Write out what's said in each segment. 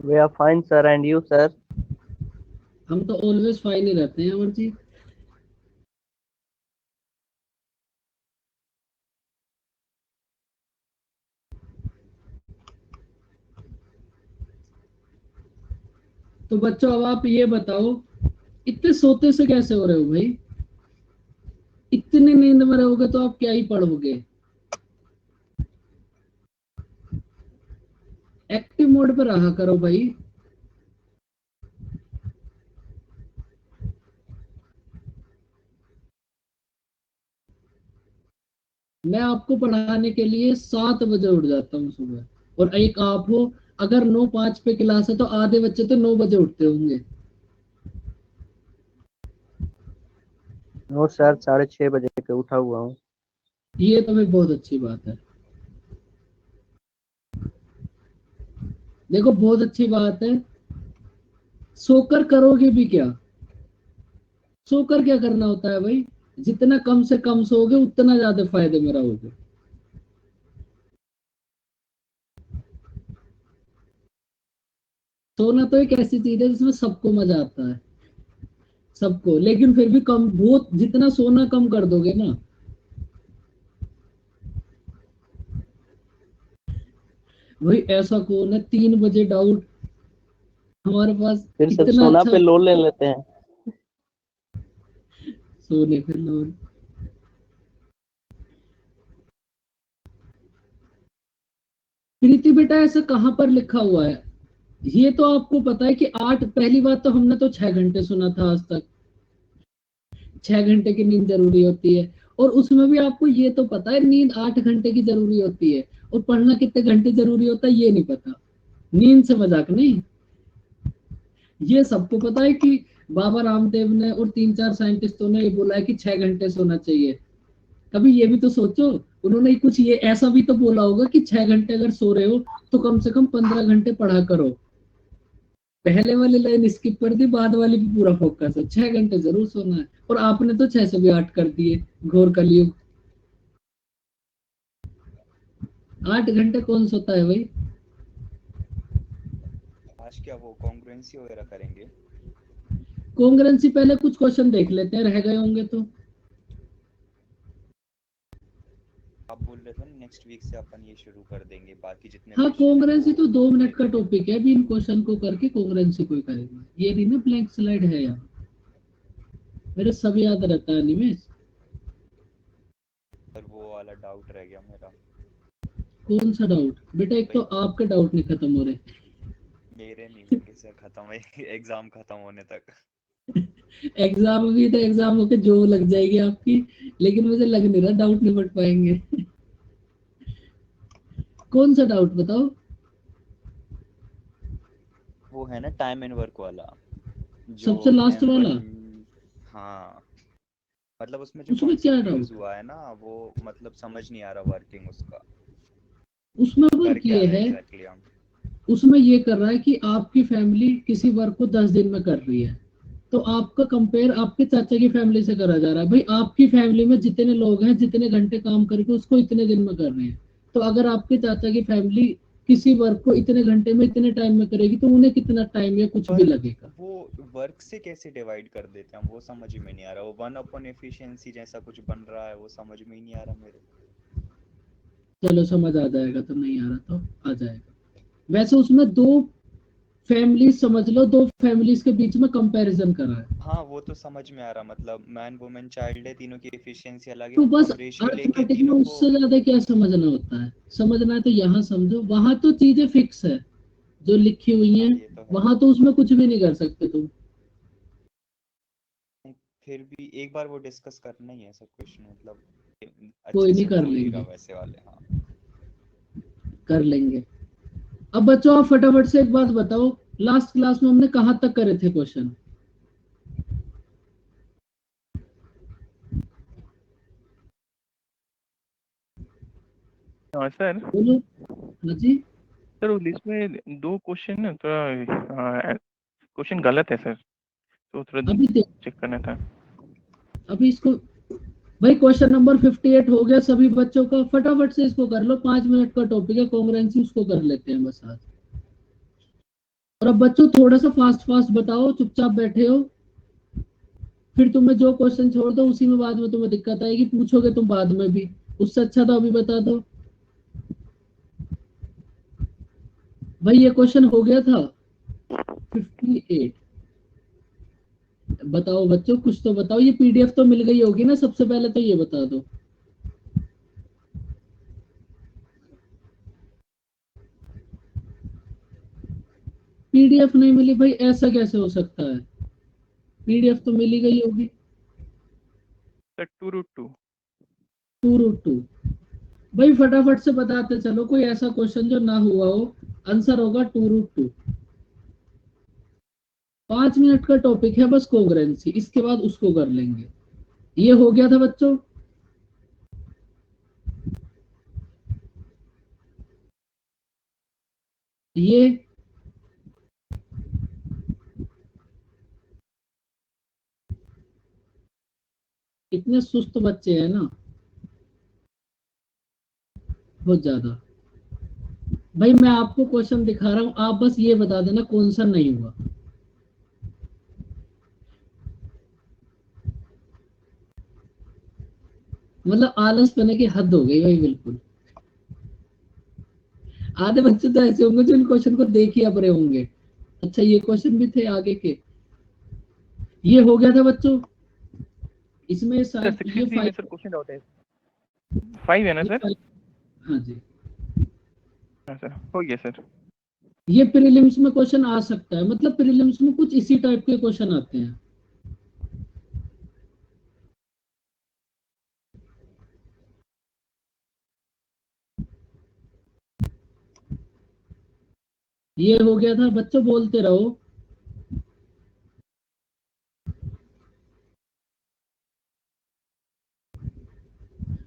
We are fine sir, and you sir? हम तो always fine ही रहते हैं अमर जी। तो बच्चों अब आप ये बताओ, इतने सोते से कैसे हो रहे हो भाई? इतनी नींद में रहोगे तो आप क्या ही पढ़ोगे? एक्टिव मोड पे रहा करो भाई। मैं आपको पढ़ाने के लिए 7 बजे उठ जाता हूँ सुबह, और एक आप हो, अगर 9:05 पे क्लास है तो आधे बच्चे तो 9 बजे उठते होंगे। नो सर, 6:30 बजे के उठा हुआ हूँ। ये तो भाई बहुत अच्छी बात है। देखो बहुत अच्छी बात है। सोकर करोगे भी क्या? सोकर क्या करना होता है भाई? जितना कम से कम सोओगे उतना ज्यादा फायदे में रहोगे। सोना तो एक ऐसी चीज है जिसमें सबको मजा आता है, सबको, लेकिन फिर भी कम, बहुत जितना सोना कम कर दोगे ना। भाई ऐसा कौन है 3 बजे डाउट हमारे पास फिर सर इतना सोना अच्छा? पे लोन ले लेते हैं। सोने पे लोन? प्रीति बेटा ऐसा कहाँ पर लिखा हुआ है? ये तो आपको पता है कि 8, पहली बात तो हमने तो 6 घंटे सुना था आज तक। 6 घंटे की नींद जरूरी होती है, और उसमें भी आपको ये तो पता है नींद 8 घंटे की जरूरी होती है, और पढ़ना कितने घंटे जरूरी होता है ये नहीं पता। नींद से मजाक नहीं। ये सबको पता है कि बाबा रामदेव ने और 3-4 साइंटिस्टों ने ये बोला है कि 6 घंटे सोना चाहिए। कभी ये भी तो सोचो, उन्होंने कुछ ये ऐसा भी तो बोला होगा कि 6 घंटे अगर सो रहे हो तो कम से कम 15 घंटे पढ़ा करो। पहले वाली लाइन स्किप कर दी, बाद वाली भी पूरा फोकस है, 6 घंटे जरूर सोना है, और आपने तो 6 से भी 8 कर दिए। घोर कलयुग। 8 घंटे कौन सोता है भाई? आज क्या वो कॉन्ग्रुएंसी वगैरह करेंगे? कॉन्ग्रेंसी पहले कुछ क्वेश्चन देख लेते हैं, रह गए होंगे तो। आप बोल रहे थे नेक्स्ट वीक से अपन ये शुरू कर देंगे, बाकी जितने हाँ, क्वेश्चन है कॉन्ग्रेंसी वो तो 2 मिनट का देखेंगे। टॉपिक है, अभी इन क्वेश्चन को करके कॉन्ग्रेंसी को ही करेंगे। ये नहीं ना ब्लैंक स्लाइड है यहाँ, मेरे सब याद रहता है निमेश। पर वो वाला डाउट रह गया मेरा। कौन सा डाउट बेटा? एक तो भाई आपके डाउट नहीं खत्म हो रहे। मेरे नहीं होंगे सर खत्म है एग्जाम खत्म होने तक। एग्जाम भी तो एग्जाम होके जो लग जाएगी आपकी, लेकिन मुझे लग नहीं रहा डाउट निपट पाएंगे। कौन सा डाउट बताओ? वो है ना टाइम एंड वर्क वाला, जो सबसे लास्ट M1। वाला? हाँ, मतलब उसमें जो उसमें क्या कॉन्सेप्ट यूज डाउट? हुआ है ना वो मतलब समझ नहीं आ रहा वर्किंग उसका। उसमें कर वर्क क्या ये रहा है है, एग्जैक्टली हम? उसमें ये कर रहा है कि आपकी फैमिली किसी वर्क को 10 दिन में कर रही है, तो आपका कंपेयर आपके चाचा की फैमिली से करा जा रहा है। भाई आपकी फैमिली में जितने लोग हैं, जितने घंटे काम करके उसको इतने दिन में कर रहे हैं, तो अगर आपके चाचा की फैमिली किसी वर्क को इतने घंटे में इतने टाइम में करेगी तो उन्हें कितना टाइम या कुछ भी पर लगेगा। वो वर्क से कैसे डिवाइड कर देते हैं हम, वो समझ में नहीं आ रहा। वो 1/एफिशिएंसी जैसा कुछ बन रहा है, वो समझ में ही नहीं आ रहा मेरे। चलो समझ आ जाएगा, तो नहीं आ रहा तो आ जाएगा। वैसे उसमें दो फैमिलीज समझ लो, दो फैमिलीज के बीच में कंपैरिजन करा है। हाँ वो तो समझ में आ रहा, मतलब मैन वुमेन चाइल्ड है, तीनों की एफिशिएंसी अलग है, तो बस अब रेशियो लेके अर्थमेटिक में तीनों को। उससे ज्यादा क्या समझना होता है? समझना है तो यहाँ समझो, वहां तो चीजें फिक्स है जो लिखी हुई हाँ हैं। ये तो है। वहां तो उसमें कुछ भी नहीं कर सकते तुम। फिर भी एक बार वो डिस्कस करना ही है सब क्वेश्चन, मतलब कोई अच्छे नहीं, से कर हो नहीं रहा लेंगे, वैसे वाले। हाँ कर लेंगे। अब बच्चों आप फटाफट से एक बात बताओ, लास्ट क्लास में हमने कहाँ तक करे थे क्वेश्चन? हाँ सर। बोलो। हाँ जी। सर उस लिस्ट में 2 क्वेश्चन ना थोड़ा क्वेश्चन गलत है सर, तो थोड़ा अभी देख, चेक करना था। अभी इसको, भाई क्वेश्चन नंबर 58 हो गया सभी बच्चों का, फटाफट से इसको कर लो, 5 मिनट का टॉपिक है कॉन्ग्रेंसी, उसको कर लेते हैं बस आज। और अब बच्चों थोड़ा सा फास्ट फास्ट बताओ, चुपचाप बैठे हो, फिर तुम्हें जो क्वेश्चन छोड़ दो उसी में बाद में तुम्हें दिक्कत आएगी, पूछोगे तुम बाद में भी, उससे अच्छा तो अभी बता दो। भाई ये क्वेश्चन हो गया था 58। बताओ बच्चों, कुछ तो बताओ, ये पीडीएफ तो मिल गई होगी ना, सबसे पहले तो ये बता दो। पीडीएफ नहीं मिली भाई, ऐसा कैसे हो सकता है? पीडीएफ तो मिली गई होगी। सर 2√2। 2√2। भाई फटाफट से बताते चलो, कोई ऐसा क्वेश्चन जो ना हुआ हो। आंसर होगा 2√2। 5 मिनट का टॉपिक है बस, कोंग्रेंसी, इसके बाद उसको कर लेंगे। ये हो गया था बच्चों। ये इतने सुस्त बच्चे हैं ना, बहुत ज्यादा। भाई मैं आपको क्वेश्चन दिखा रहा हूं, आप बस ये बता देना कौन सा नहीं हुआ। मतलब आलस पने की हद हो गई भाई, बिल्कुल। आधे बच्चे तो ऐसे होंगे जो इन क्वेश्चन को देख ही अब रहे होंगे। अच्छा ये क्वेश्चन भी थे आगे के। ये हो गया था बच्चों। इसमें सर शायद ये 63 में 5। सर क्वेश्चन डाउट है। 5 है ना सर? हाँ जी। हाँ सर, हो गया सर। ये प्रीलिम्स में क्वेश्चन आ सकता है, मतलब प्रीलिम्स में कुछ इसी टाइप के क्वेश्चन आते हैं। ये हो गया था बच्चों, बोलते रहो।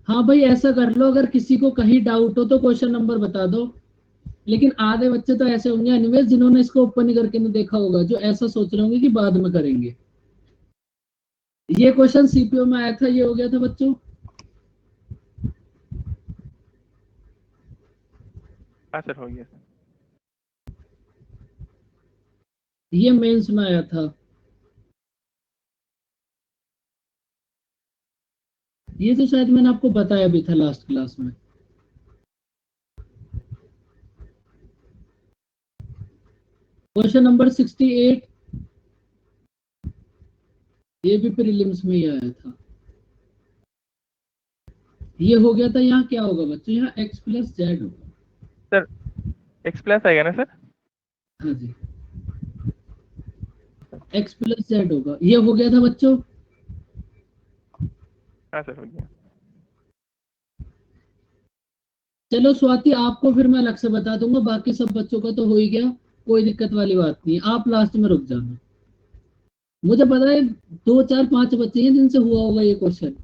हाँ भाई ऐसा कर लो, अगर किसी को कहीं डाउट हो तो क्वेश्चन नंबर बता दो। लेकिन आधे बच्चे तो ऐसे होंगे एनीवेज जिन्होंने इसको ओपन ही करके नहीं देखा होगा, जो ऐसा सोच रहे होंगे कि बाद में करेंगे। ये क्वेश्चन सीपीओ में आया था, ये हो गया था बच्चों। हाँ सर, हो गया सर। ये मेंस में आया था। ये तो शायद मैंने आपको बताया भी था लास्ट क्लास में। क्वेश्चन नंबर 68, ये भी प्रीलिम्स में ही आया था। ये हो गया था। यहाँ क्या होगा बच्चों? यहाँ x प्लस जेड होगा। सर एक्स प्लस आएगा ना सर? हाँ जी, x प्लस जेड होगा। ये हो गया था बच्चों। हाँ सर, हो गया। चलो स्वाति, आपको फिर मैं अलग से बता दूंगा, बाकी सब बच्चों का तो हो ही गया, कोई दिक्कत वाली बात नहीं है। आप लास्ट में रुक जाना। मुझे पता है 2 4 5 बच्चे हैं जिनसे हुआ होगा ये क्वेश्चन।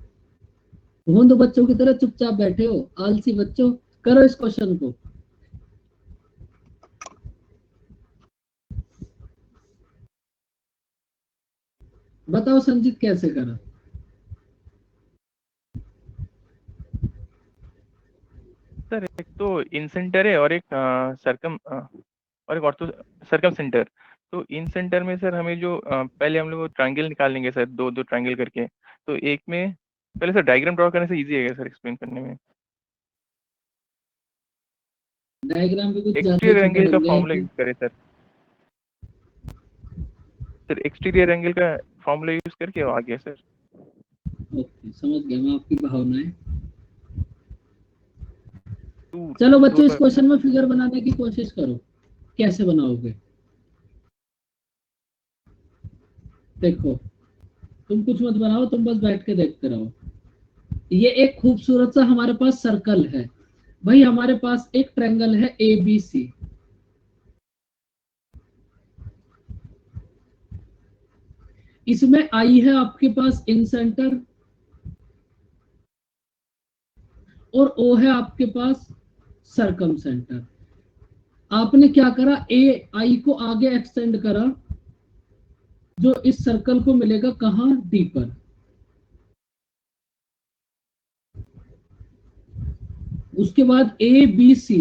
वो तो बच्चों की तरह चुपचाप बैठे हो, आलसी बच्चों। करो इस क्वेश्चन को। बताओ संजीत कैसे करा? सर एक तो इन सेंटर है और एक सरकम और एक ऑर्थो सरकम सेंटर। तो इन सेंटर में सर हमें जो पहले हम लोग ट्रायंगल निकाल लेंगे सर, दो दो ट्रायंगल करके। तो एक में पहले सर डायग्राम ड्रॉ करने से इजी है सर एक्सप्लेन करने में। डायग्राम भी कुछ ज्यादा ही एक्सटीरियर छोटा एंगल का बन गया है फॉर्मूला कि? यूज करें सर। सर एक्सटीरियर एंगल का फॉर्मूला यूज करके आ गया सर। ओके, समझ गया मैं आपकी भावनाएं। टू चलो टू बच्चों, इस पर क्वेश्चन में फिगर बनाने की कोशिश करो। कैसे बनाओगे? देखो, तुम कुछ मत बनाओ, तुम बस बैठ के देखते रहो। ये एक खूबसूरत सा हमारे पास सर्कल है। भाई हमारे पास एक ट्रायंगल है ABC। इसमें I है आपके पास इन सेंटर, और O है आपके पास सरकम सेंटर। आपने क्या करा, AI को आगे एक्सटेंड करा, जो इस सर्कल को मिलेगा कहां? D पर। उसके बाद ABC,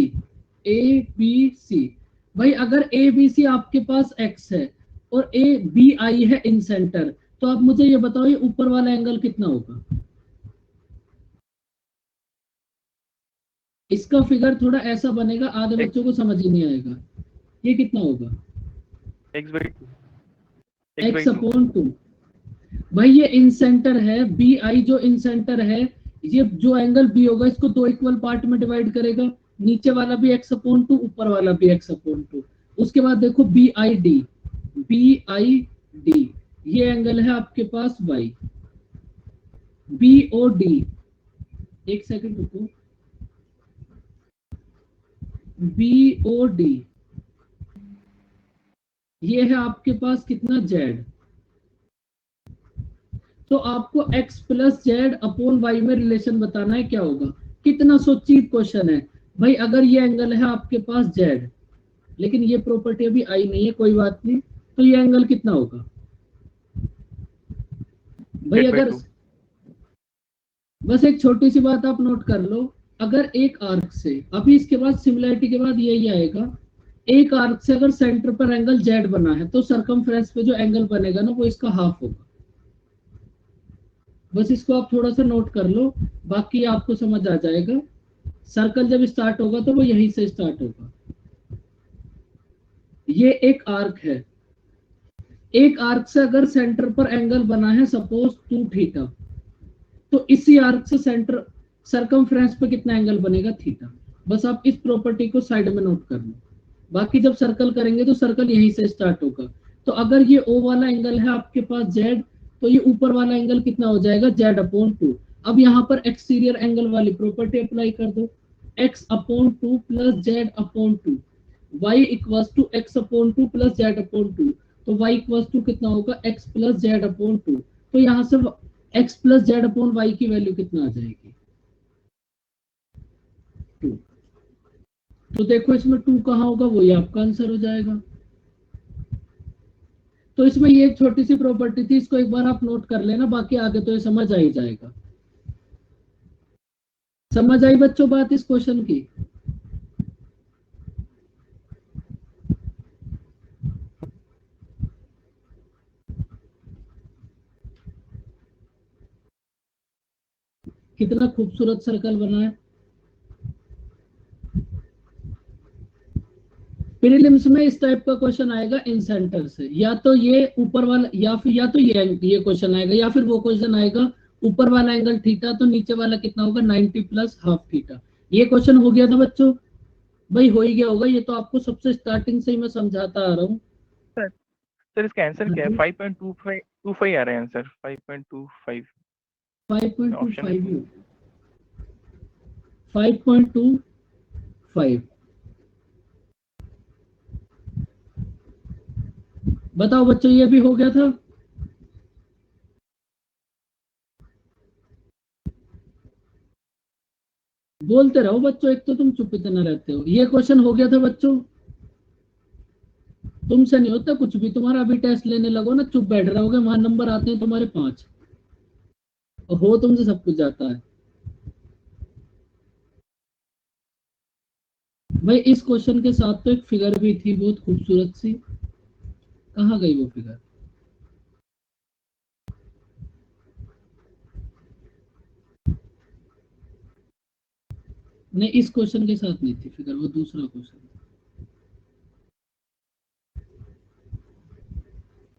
ABC भाई अगर ए बी सी आपके पास एक्स है और ए बी आई है इन सेंटर, तो आप मुझे ये बताओ ये ऊपर वाला एंगल कितना होगा? इसका फिगर थोड़ा ऐसा बनेगा, आधे बच्चों को समझ ही नहीं आएगा। ये कितना होगा? X upon 2। भाई ये इन सेंटर है, बी आई जो इन सेंटर है, ये जो एंगल बी होगा इसको दो इक्वल पार्ट में डिवाइड करेगा, नीचे वाला भी एक्स अपॉन 2, ऊपर वाला भी एक्स अपॉन 2। उसके बाद देखो बी आई डी, ये एंगल है आपके पास वाई। बी ओ डी, एक सेकंड रुको, बी ओ डी ये है आपके पास कितना जेड। तो आपको x plus Z upon Y में रिलेशन बताना है, क्या होगा? कितना सोचित क्वेश्चन है भाई। अगर ये एंगल है आपके पास जेड, लेकिन ये प्रॉपर्टी अभी आई नहीं है, कोई बात नहीं, तो ये एंगल कितना होगा भाई? अगर बस एक छोटी सी बात आप नोट कर लो, अगर एक आर्क से, अभी इसके बाद सिमिलरिटी के बाद यही आएगा, एक आर्क से अगर सेंटर पर एंगल जेड बना है तो सरकमफ्रेंस पे जो एंगल बनेगा ना वो इसका हाफ होगा। बस इसको आप थोड़ा सा नोट कर लो, बाकी आपको समझ आ जाएगा। सर्कल जब स्टार्ट होगा तो वो यहीं से स्टार्ट होगा। ये एक आर्क है, एक आर्क से अगर सेंटर पर एंगल बना है सपोज 2 थीटा, तो इसी आर्क से सेंटर सरकमफ्रेंस पे कितना एंगल बनेगा? थीटा। बस आप इस प्रॉपर्टी को साइड में नोट कर लो, बाकी जब सर्कल करेंगे तो सर्कल यहीं से स्टार्ट होगा। तो अगर ये ओ वाला एंगल है आपके पास जेड, तो ये ऊपर वाला एंगल कितना हो जाएगा? Z upon 2। अब यहाँ पर एक्सटीरियर एंगल वाली प्रॉपर्टी अप्लाई कर दो, X upon 2 plus Z upon 2, Y equals to X upon 2 plus Z upon 2। तो वाई इक्वल्स टू कितना होगा? X plus Z upon 2। तो यहाँ से X plus Z upon Y की वैल्यू कितना आ जाएगी? 2। तो देखो इसमें 2 कहाँ होगा, वही आपका आंसर हो जाएगा। तो इसमें ये एक छोटी सी प्रॉपर्टी थी, इसको एक बार आप नोट कर लेना, बाकी आगे तो ये समझ आ ही जाएगा। समझ आई बच्चों बात इस क्वेश्चन की? कितना खूबसूरत सर्कल बना है। प्रीलिम्स में इस टाइप का क्वेश्चन आएगा इन सेंटर से, या तो ये ऊपर वाला, या फिर या तो ये क्वेश्चन आएगा, या फिर वो क्वेश्चन आएगा ऊपर वाला एंगल थीटा, तो नीचे वाला कितना होगा? 90 प्लस हाफ थीटा। ये क्वेश्चन हो गया था बच्चों? भाई हो ही गया होगा, ये तो आपको सबसे स्टार्टिंग से ही मैं समझाता आ रहा हूँ। सर इसका आंसर क्या है? 5.25 आ रहा है आंसर, 5.25 5.25 5.25। बताओ बच्चों, ये भी हो गया था? बोलते रहो बच्चों, एक तो तुम चुप इतना रहते हो। ये क्वेश्चन हो गया था बच्चों? तुमसे नहीं होता कुछ भी, तुम्हारा अभी टेस्ट लेने लगो ना, चुप बैठ रहोगे, वहां नंबर आते हैं तुम्हारे 5, हो तुमसे सब कुछ जाता है। भाई इस क्वेश्चन के साथ तो एक फिगर भी थी बहुत खूबसूरत सी, कहाँ गई वो फिगर? नहीं, इस क्वेश्चन के साथ नहीं थी फिगर, वो दूसरा क्वेश्चन।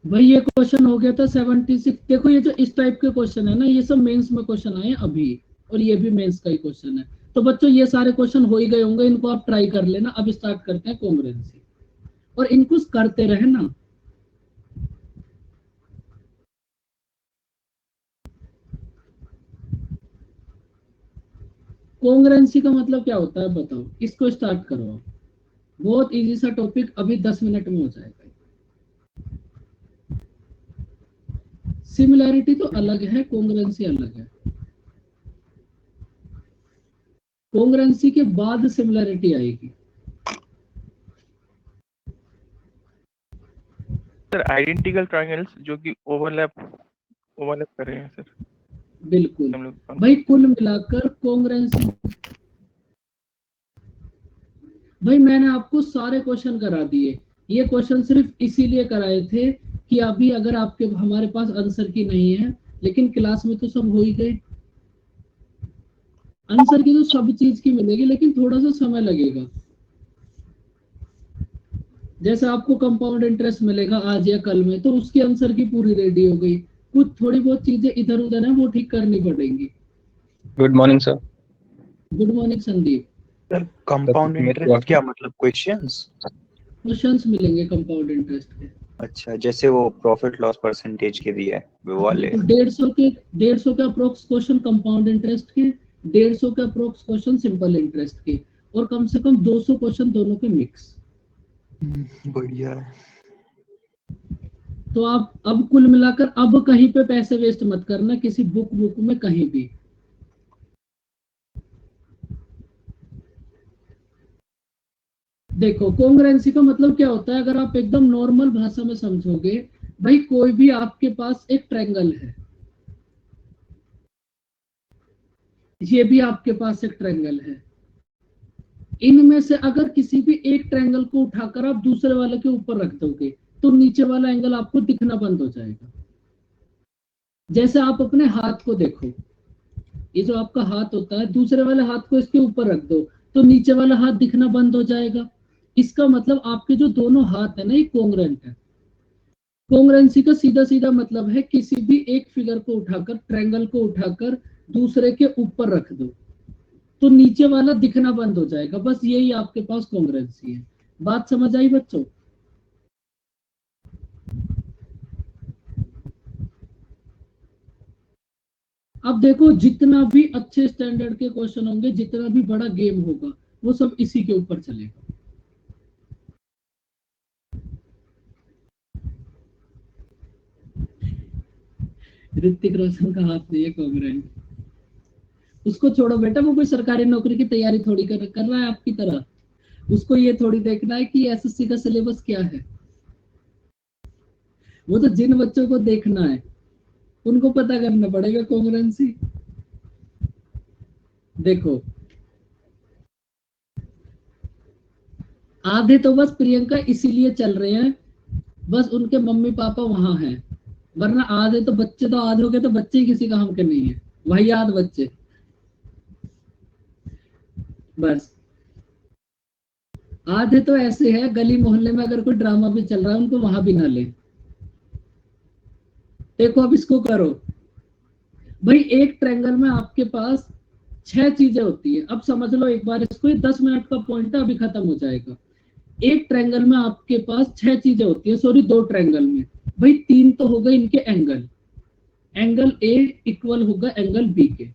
भाई ये क्वेश्चन हो गया था 76। देखो ये जो इस टाइप के क्वेश्चन है ना, ये सब मेंस में क्वेश्चन आए अभी, और ये भी मेंस का ही क्वेश्चन है। तो बच्चों ये सारे क्वेश्चन हो ही गए होंगे, इनको आप ट्राई कर लेना। अब स्टार्ट करते हैं कॉन्ग्रुएंसी, और इनको करते रहे ना। कॉन्ग्रुएंसी का मतलब क्या होता है बताओ, इसको स्टार्ट करो आप। बहुत इजी सा टॉपिक, अभी 10 मिनट में हो जाएगा। सिमिलैरिटी तो अलग है, कॉन्ग्रुएंसी अलग है। कॉन्ग्रुएंसी के बाद सिमिलैरिटी आएगी। सर आइडेंटिकल ट्रायंगल्स जो कि ओवरलैप कर रहे हैं सर। बिल्कुल भाई, कुल मिलाकर कॉन्ग्रुएंसी, भाई मैंने आपको सारे क्वेश्चन करा दिए, ये क्वेश्चन सिर्फ इसीलिए कराए थे कि अभी अगर आपके हमारे पास आंसर की नहीं है, लेकिन क्लास में तो सब हो ही गए। आंसर की तो सब चीज की मिलेगी, लेकिन थोड़ा सा समय लगेगा। जैसे आपको कंपाउंड इंटरेस्ट मिलेगा आज या कल में, तो उसकी आंसर की पूरी रेडी हो गई। कुछ थोड़ी बहुत चीजें इधर उधर है, वो ठीक करनी पड़ेंगी। Good morning sir. Good morning Sandeep. Sir compound interest क्या मतलब क्वेश्चंस? क्वेश्चंस मिलेंगे कंपाउंड इंटरेस्ट के। अच्छा, जैसे वो प्रॉफिट लॉस परसेंटेज के दिए है वो वाले। तो 150 के अप्रोक्स क्वेश्चन कंपाउंड इंटरेस्ट के, 150 के अप्रोक्स क्वेश्चन सिंपल इंटरेस्ट के, और कम से कम 200 क्वेश्चन दोनों के मिक्स। बढ़िया है। तो आप अब कुल मिलाकर अब कहीं पे पैसे वेस्ट मत करना, किसी बुक में कहीं भी। देखो कॉन्ग्रुएंसी का मतलब क्या होता है, अगर आप एकदम नॉर्मल भाषा में समझोगे, भाई कोई भी आपके पास एक ट्रायंगल है, ये भी आपके पास एक ट्रायंगल है, इनमें से अगर किसी भी एक ट्रायंगल को उठाकर आप दूसरे वाले के ऊपर रख दोगे, तो नीचे वाला एंगल आपको दिखना बंद हो जाएगा। जैसे आप अपने हाथ को देखो, ये जो आपका हाथ होता है, दूसरे वाले हाथ को इसके ऊपर रख दो तो नीचे वाला हाथ दिखना बंद हो जाएगा। इसका मतलब आपके जो दोनों हाथ है ना, ये कॉन्ग्रुएंट है। कॉन्ग्रुएंसी का सीधा सीधा मतलब है किसी भी एक फिगर को उठाकर, ट्रायंगल को उठाकर दूसरे के ऊपर रख दो तो नीचे वाला दिखना बंद हो जाएगा। बस यही आपके पास कॉन्ग्रुएंसी है। बात समझ आई बच्चों? अब देखो, जितना भी अच्छे स्टैंडर्ड के क्वेश्चन होंगे, जितना भी बड़ा गेम होगा, वो सब इसी के ऊपर चलेगा। ऋतिक रोशन का हाथ नहीं है कॉन्ग्रुएंट। उसको छोड़ो बेटा, वो कोई सरकारी नौकरी की तैयारी थोड़ी कर रहा है आपकी तरह। उसको ये थोड़ी देखना है कि एसएससी का सिलेबस क्या है। वो तो जिन बच्चों को देखना है उनको पता करना पड़ेगा कॉन्ग्रुएंसी। देखो आधे तो बस प्रियंका इसीलिए चल रहे हैं, बस उनके मम्मी पापा वहां हैं, वरना आधे तो बच्चे, तो आधे हो गए तो बच्चे ही किसी काम के नहीं है, वही याद बच्चे। बस आधे तो ऐसे है, गली मोहल्ले में अगर कोई ड्रामा भी चल रहा है उनको वहां भी ना ले। देखो अब इसको करो भाई। एक ट्रायंगल में आपके पास 6 चीजें होती है। अब समझ लो एक बार इसको, 10 मिनट का पॉइंट है, अभी खत्म हो जाएगा। एक ट्रायंगल में आपके पास 6 चीजें होती है, सॉरी 2 ट्रायंगल में। भाई 3 तो हो गए इनके एंगल, एंगल ए इक्वल होगा एंगल बी के,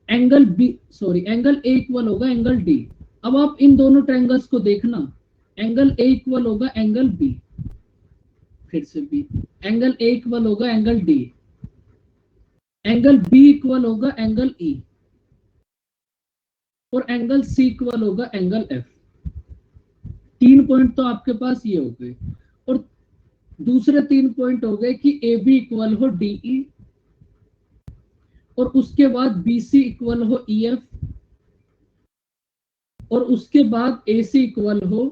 angle B sorry angle A equal होगा एंगल डी। अब आप इन दोनों ट्रायंगल्स को देखना, एंगल ए इक्वल होगा एंगल बी, फिर से बी, एंगल ए इक्वल होगा angle D, angle B equal होगा एंगल ई, और एंगल सी इक्वल होगा एंगल एफ। 3 पॉइंट तो आपके पास ये हो गए, और दूसरे 3 पॉइंट हो गए कि ए बी इक्वल हो डी ई, और उसके बाद बी सी इक्वल हो ई एफ, और उसके बाद ए सी इक्वल हो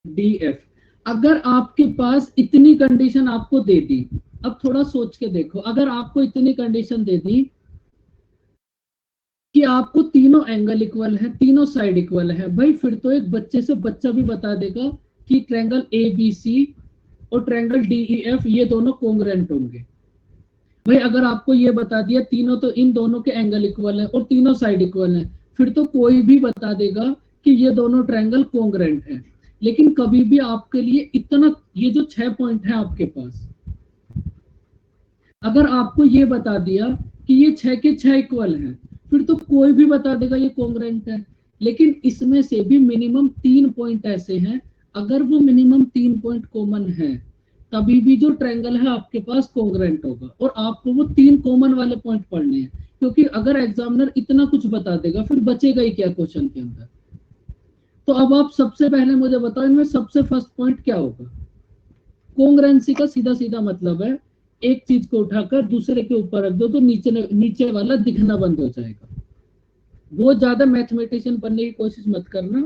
डी एफ। अगर आपके पास इतनी कंडीशन आपको दे दी, अब थोड़ा सोच के देखो, अगर आपको इतनी कंडीशन दे दी कि आपको तीनों एंगल इक्वल है, तीनों साइड इक्वल है, भाई फिर तो एक बच्चे से बच्चा भी बता देगा कि ट्रायंगल ए बी सी और ट्रायंगल डी ई एफ ये दोनों कॉन्ग्रुएंट होंगे। भाई अगर आपको ये बता दिया तीनों तो इन दोनों के एंगल इक्वल है और तीनों साइड इक्वल है, फिर तो कोई भी बता देगा कि ये दोनों ट्रायंगल कॉन्ग्रुएंट है। लेकिन कभी भी आपके लिए इतना, ये जो 6 पॉइंट है आपके पास, अगर आपको ये बता दिया कि ये 6 के 6 इक्वल हैं, फिर तो कोई भी बता देगा ये कॉन्ग्रुएंट है। लेकिन इसमें से भी मिनिमम 3 पॉइंट ऐसे हैं, अगर वो मिनिमम 3 पॉइंट कॉमन है तभी भी जो ट्रायंगल है आपके पास कॉन्ग्रुएंट होगा, और आपको वो 3 कॉमन वाले पॉइंट पढ़ने हैं। क्योंकि अगर एग्जामिनर इतना कुछ बता देगा फिर बचेगा ही क्या क्वेश्चन के अंदर। तो अब आप सबसे पहले मुझे बताओ, इनमें सबसे फर्स्ट पॉइंट क्या होगा? कॉन्ग्रुएंसी का सीधा सीधा मतलब है एक चीज को उठाकर दूसरे के ऊपर रख दो तो नीचे वाला दिखना बंद हो जाएगा। बहुत ज्यादा मैथमेटिशियन बनने की कोशिश मत करना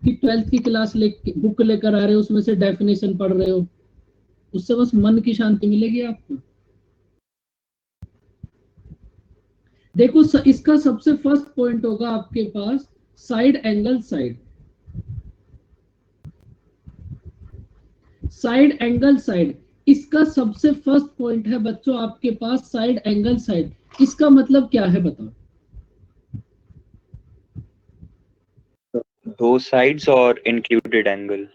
कि 12th की क्लास बुक लेकर आ रहे हो, उसमें से डेफिनेशन पढ़ रहे हो, उससे बस मन की शांति मिलेगी आपको। देखो इसका सबसे फर्स्ट पॉइंट होगा आपके पास side angle side. Side angle side, इसका सबसे फर्स्ट पॉइंट है बच्चों आपके पास साइड एंगल साइड। इसका मतलब क्या है बताओ? दो साइड्स और included angle.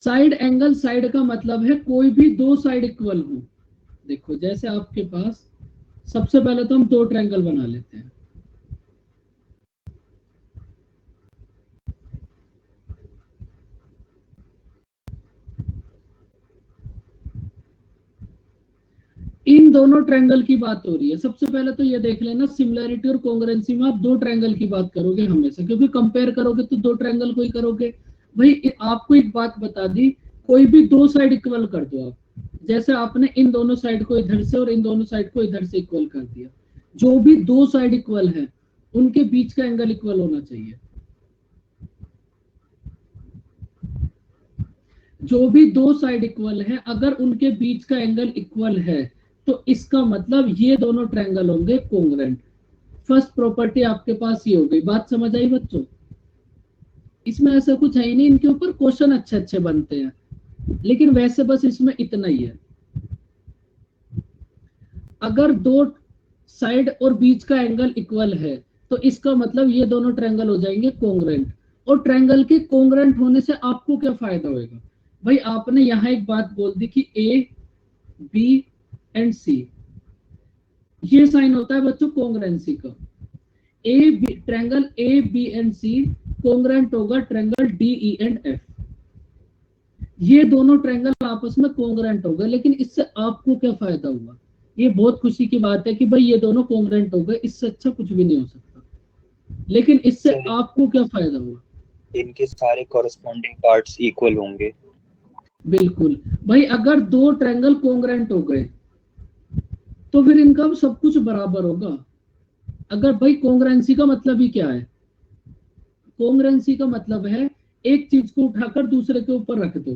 Side angle side का मतलब है कोई भी दो साइड इक्वल हो। देखो जैसे आपके पास, सबसे पहले तो हम दो ट्रायंगल बना लेते हैं। इन दोनों ट्रायंगल की बात हो रही है। सबसे पहले तो ये देख लेना, सिमिलरिटी और कॉन्ग्रुएंसी में आप दो ट्रायंगल की बात करोगे हमेशा, क्योंकि कंपेयर करोगे तो दो ट्रायंगल को ही करोगे। भाई आपको एक बात बता दी, कोई भी दो साइड इक्वल कर दो आप। जैसे आपने इन दोनों साइड को इधर से और इन दोनों साइड को इधर से इक्वल कर दिया, जो भी दो साइड इक्वल है उनके बीच का एंगल इक्वल होना चाहिए। जो भी दो साइड इक्वल है, अगर उनके बीच का एंगल इक्वल है तो इसका मतलब ये दोनों ट्रायंगल होंगे कोंग्रुएंट। फर्स्ट प्रॉपर्टी आपके पास ये हो गई। बात समझ आई बच्चों? इसमें ऐसा कुछ है ही नहीं, इनके ऊपर क्वेश्चन अच्छे अच्छे बनते हैं, लेकिन वैसे बस इसमें इतना ही है। अगर दो साइड और बीच का एंगल इक्वल है तो इसका मतलब ये दोनों ट्रायंगल हो जाएंगे कोंग्रुएंट। और ट्रायंगल के कोंग्रुएंट होने से आपको क्या फायदा होगा? भाई आपने यहां एक बात बोल दी कि ए बी एंड सी, ये साइन होता है बच्चों कोंग्रुएंसी का। ट्रायंगल ए बी एंड सी कोंग्रुएंट होगा triangle D E and F. ये दोनों ट्रायंगल आपस में कोंग्रुएंट हो गए, लेकिन इससे आपको क्या फायदा हुआ? ये बहुत खुशी की बात है कि भाई ये दोनों कोंग्रुएंट हो गए, इससे अच्छा कुछ भी नहीं हो सकता। लेकिन इससे आपको क्या फायदा हुआ? इनके सारे कॉरेस्पॉन्डिंग पार्ट्स इक्वल होंगे। बिल्कुल भाई, अगर दो ट्रायंगल कोंग्रुएंट हो गए तो फिर इनका सब कुछ बराबर होगा। अगर भाई कोंग्रुएंसी का मतलब ही क्या है? कोंग्रुएंसी का मतलब है एक चीज को उठाकर दूसरे के ऊपर रख दो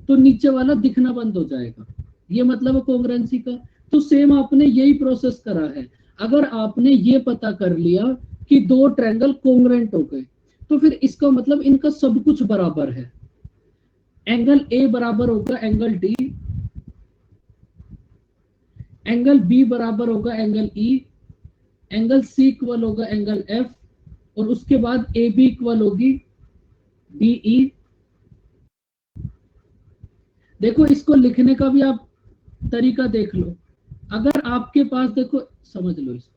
तो नीचे वाला दिखना बंद हो जाएगा, ये मतलब है कोंग्रुएंसी का। तो सेम आपने यही प्रोसेस करा है। अगर आपने ये पता कर लिया कि दो ट्रायंगल कोंग्रुएंट हो गए तो फिर इसका मतलब इनका सब कुछ बराबर है। एंगल ए बराबर होगा एंगल डी, एंगल बी बराबर होगा angle E, angle C equal होगा एंगल एफ, और उसके बाद ए बी इक्वल होगी डी ई। देखो इसको लिखने का भी आप तरीका देख लो। अगर आपके पास, देखो समझ लो इसको,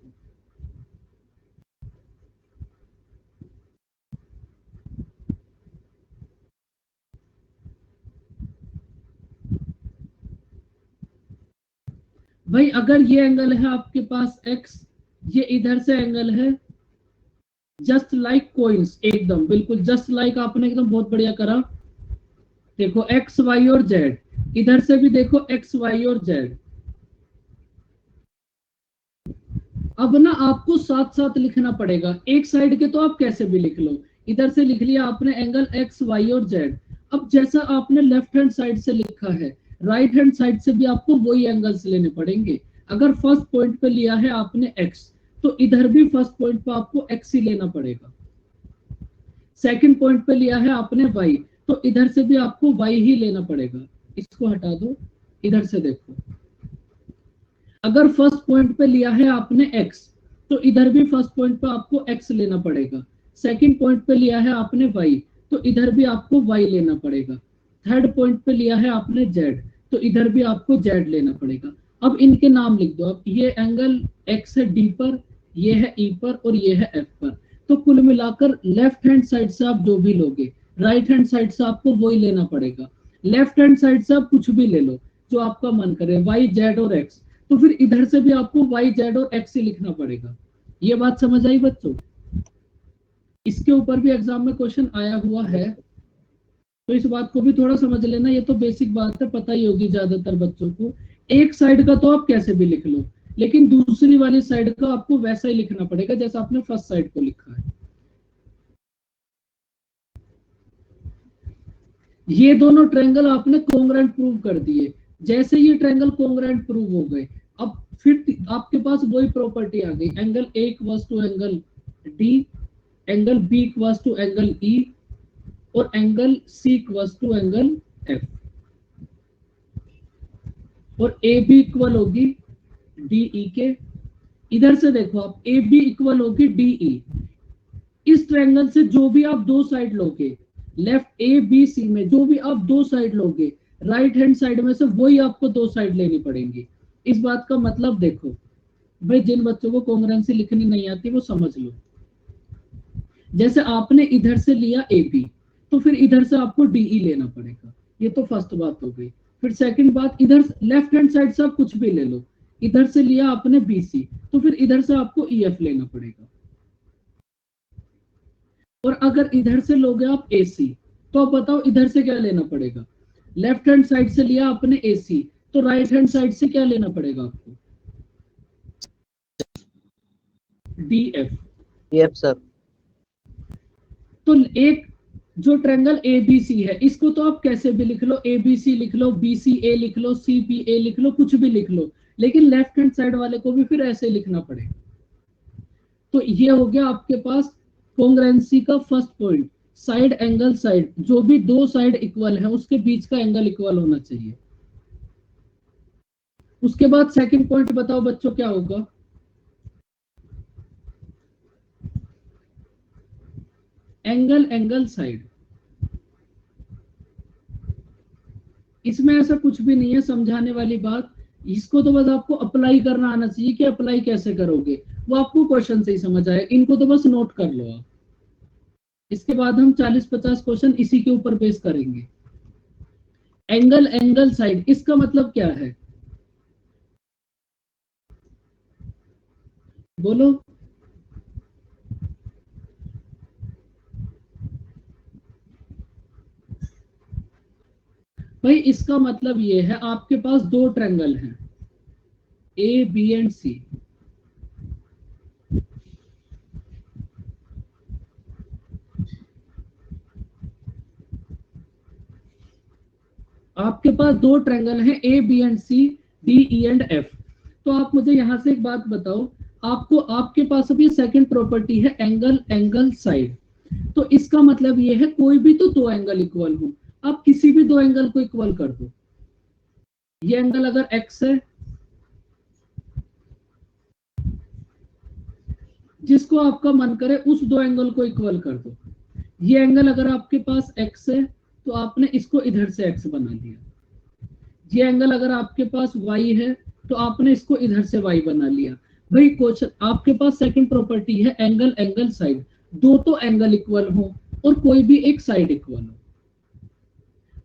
भाई अगर ये एंगल है आपके पास x, ये इधर से एंगल है, जस्ट लाइक कोइंस, एकदम बिल्कुल जस्ट लाइक, आपने एकदम बहुत बढ़िया करा। देखो x y और z, इधर से भी देखो x y और z। अब ना आपको साथ साथ लिखना पड़ेगा। एक साइड के तो आप कैसे भी लिख लो, इधर से लिख लिया आपने एंगल x y और z। अब जैसा आपने लेफ्ट हैंड साइड से लिखा है, राइट हैंड साइड से भी आपको वही एंगल्स लेने पड़ेंगे। अगर फर्स्ट पॉइंट पे लिया है आपने x, तो इधर भी फर्स्ट पॉइंट पे आपको x ही लेना पड़ेगा। सेकंड पॉइंट पे लिया है आपने y, तो इधर से भी आपको y ही लेना पड़ेगा। इसको हटा दो, इधर से देखो। अगर फर्स्ट पॉइंट पे लिया है आपने x, तो इधर भी फर्स्ट पॉइंट पे आपको x लेना पड़ेगा। सेकंड पॉइंट पे लिया है आपने y, तो इधर भी आपको y लेना पड़ेगा। थर्ड पॉइंट पे लिया है आपने z, तो इधर भी आपको z लेना पड़ेगा। अब इनके नाम लिख दो। अब ये एंगल x है d पर, ये है e पर और ये है f पर। तो कुल मिलाकर लेफ्ट हैंड साइड से आप जो भी लोगे, राइट हैंड साइड से आपको वही लेना पड़ेगा। लेफ्ट हैंड साइड से आप कुछ भी ले लो जो आपका मन करे, y z और x, तो फिर इधर से भी आपको y z और x ही लिखना पड़ेगा। ये बात समझ आई बच्चों? इसके ऊपर भी एग्जाम में क्वेश्चन आया हुआ है, तो इस बात को भी थोड़ा समझ लेना। ये तो बेसिक बात है, पता ही होगी ज्यादातर बच्चों को। एक साइड का तो आप कैसे भी लिख लो, लेकिन दूसरी वाली साइड का आपको वैसा ही लिखना पड़ेगा जैसा आपने फर्स्ट साइड को लिखा है। ये दोनों ट्रायंगल आपने कोंग्रुएंट प्रूव कर दिए। जैसे ये ट्रायंगल कोंग्रुएंट प्रूव हो गए, अब फिर आपके पास वही प्रॉपर्टी आ गई, angle A equals to angle D, angle B equals to angle E और angle C equals to angle F, और ए बी इक्वल होगी डी ई के। इधर से देखो आप, ए बी इक्वल होगी डी ई। इस ट्रायंगल से जो भी आप दो साइड लोगे, लेफ्ट ए बी सी में जो भी आप दो साइड लोगे, राइट हैंड साइड में से वही आपको दो साइड लेनी पड़ेंगी। इस बात का मतलब देखो भाई, जिन बच्चों को कॉन्ग्रुएंसी लिखनी नहीं आती वो समझ लो। जैसे आपने इधर से लिया ए बी, तो फिर इधर से आपको डी ई लेना पड़ेगा। ये तो फर्स्ट बात हो गई। फिर सेकंड बात, इधर लेफ्ट हैंड साइड से आप कुछ भी ले लो, इधर से लिया आपने बी सी, तो फिर इधर से आपको ई एफ लेना पड़ेगा। और अगर इधर से लोगे आप ए सी, तो आप बताओ इधर से क्या लेना पड़ेगा। लेफ्ट हैंड साइड से लिया आपने ए सी, तो राइट हैंड साइड से क्या लेना पड़ेगा आपको, डी एफ। Yes sir. तो एक जो ट्रायंगल ए बी सी है, इसको तो आप कैसे भी लिख लो, ए बी सी लिख लो, बी सी ए लिख लो, सी बी ए लिख लो, कुछ भी लिख लो, लेकिन लेफ्ट हैंड साइड वाले को भी फिर ऐसे लिखना पड़ेगा। तो ये हो गया आपके पास कॉन्ग्रुएंसी का first point, side angle side, जो भी दो साइड इक्वल है उसके बीच का एंगल इक्वल होना चाहिए। उसके बाद सेकंड पॉइंट बताओ बच्चों क्या होगा, एंगल एंगल साइड। इसमें ऐसा कुछ भी नहीं है समझाने वाली बात, इसको तो बस आपको अप्लाई करना आना चाहिए कि अप्लाई कैसे करोगे, वो आपको क्वेश्चन से ही समझ आए। इनको तो बस नोट कर लो आप। इसके बाद हम 40-50 क्वेश्चन इसी के ऊपर बेस करेंगे। एंगल एंगल साइड, इसका मतलब क्या है बोलो। भाई इसका मतलब ये है, आपके पास दो ट्रायंगल हैं ए बी एंड सी, आपके पास दो ट्रायंगल हैं A B and C, D E and F. तो आप मुझे यहां से एक बात बताओ, आपको आपके पास अभी सेकंड प्रॉपर्टी है एंगल एंगल साइड। तो इसका मतलब ये है कोई भी तो दो एंगल इक्वल हो, आप किसी भी दो एंगल को इक्वल कर दो। ये एंगल अगर x है, जिसको आपका मन करे उस दो एंगल को इक्वल कर दो। ये एंगल अगर आपके पास x है, तो आपने इसको इधर से x बना लिया। ये एंगल अगर आपके पास y है, तो आपने इसको इधर से y बना लिया। भाई क्वेश्चन, आपके पास सेकंड प्रॉपर्टी है एंगल एंगल साइड, दो तो एंगल इक्वल हो और कोई भी एक साइड इक्वल हो।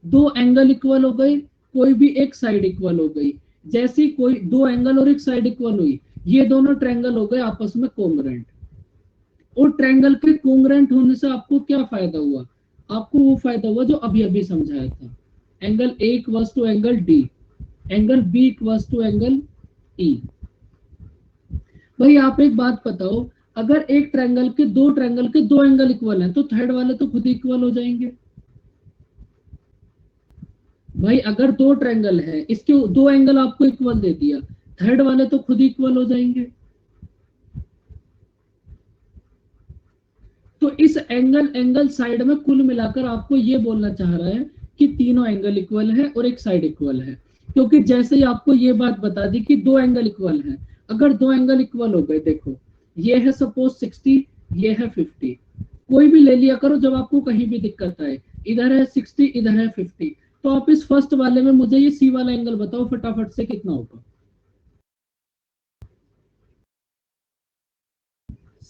दो एंगल इक्वल हो गए, कोई भी एक साइड इक्वल हो गई। जैसे कोई दो एंगल और एक साइड इक्वल हुई, ये दोनों ट्रायंगल हो गए आपस में कोंग्रुएंट। और ट्रायंगल के कोंग्रुएंट होने से आपको क्या फायदा हुआ, आपको वो फायदा हुआ जो अभी अभी समझाया था, angle A equals to angle D, angle B equals to angle E. भाई आप एक बात बताओ, अगर एक ट्रायंगल के दो एंगल इक्वल हैं, तो थर्ड वाले तो खुद इक्वल हो जाएंगे। भाई अगर दो ट्रायंगल है, इसके दो एंगल आपको इक्वल दे दिया, थर्ड वाले तो खुद इक्वल हो जाएंगे। तो इस एंगल एंगल साइड में कुल मिलाकर आपको ये बोलना चाह रहा है कि तीनों एंगल इक्वल है और एक साइड इक्वल है। क्योंकि जैसे ही आपको ये बात बता दी कि दो एंगल इक्वल है, अगर दो एंगल इक्वल हो गए, देखो ये है सपोज 60, ये है 50, कोई भी ले लिया करो जब आपको कहीं भी दिक्कत आए, इधर है 60 इधर है 50, तो आप इस फर्स्ट वाले में मुझे ये सी वाला एंगल बताओ फटाफट से कितना होगा।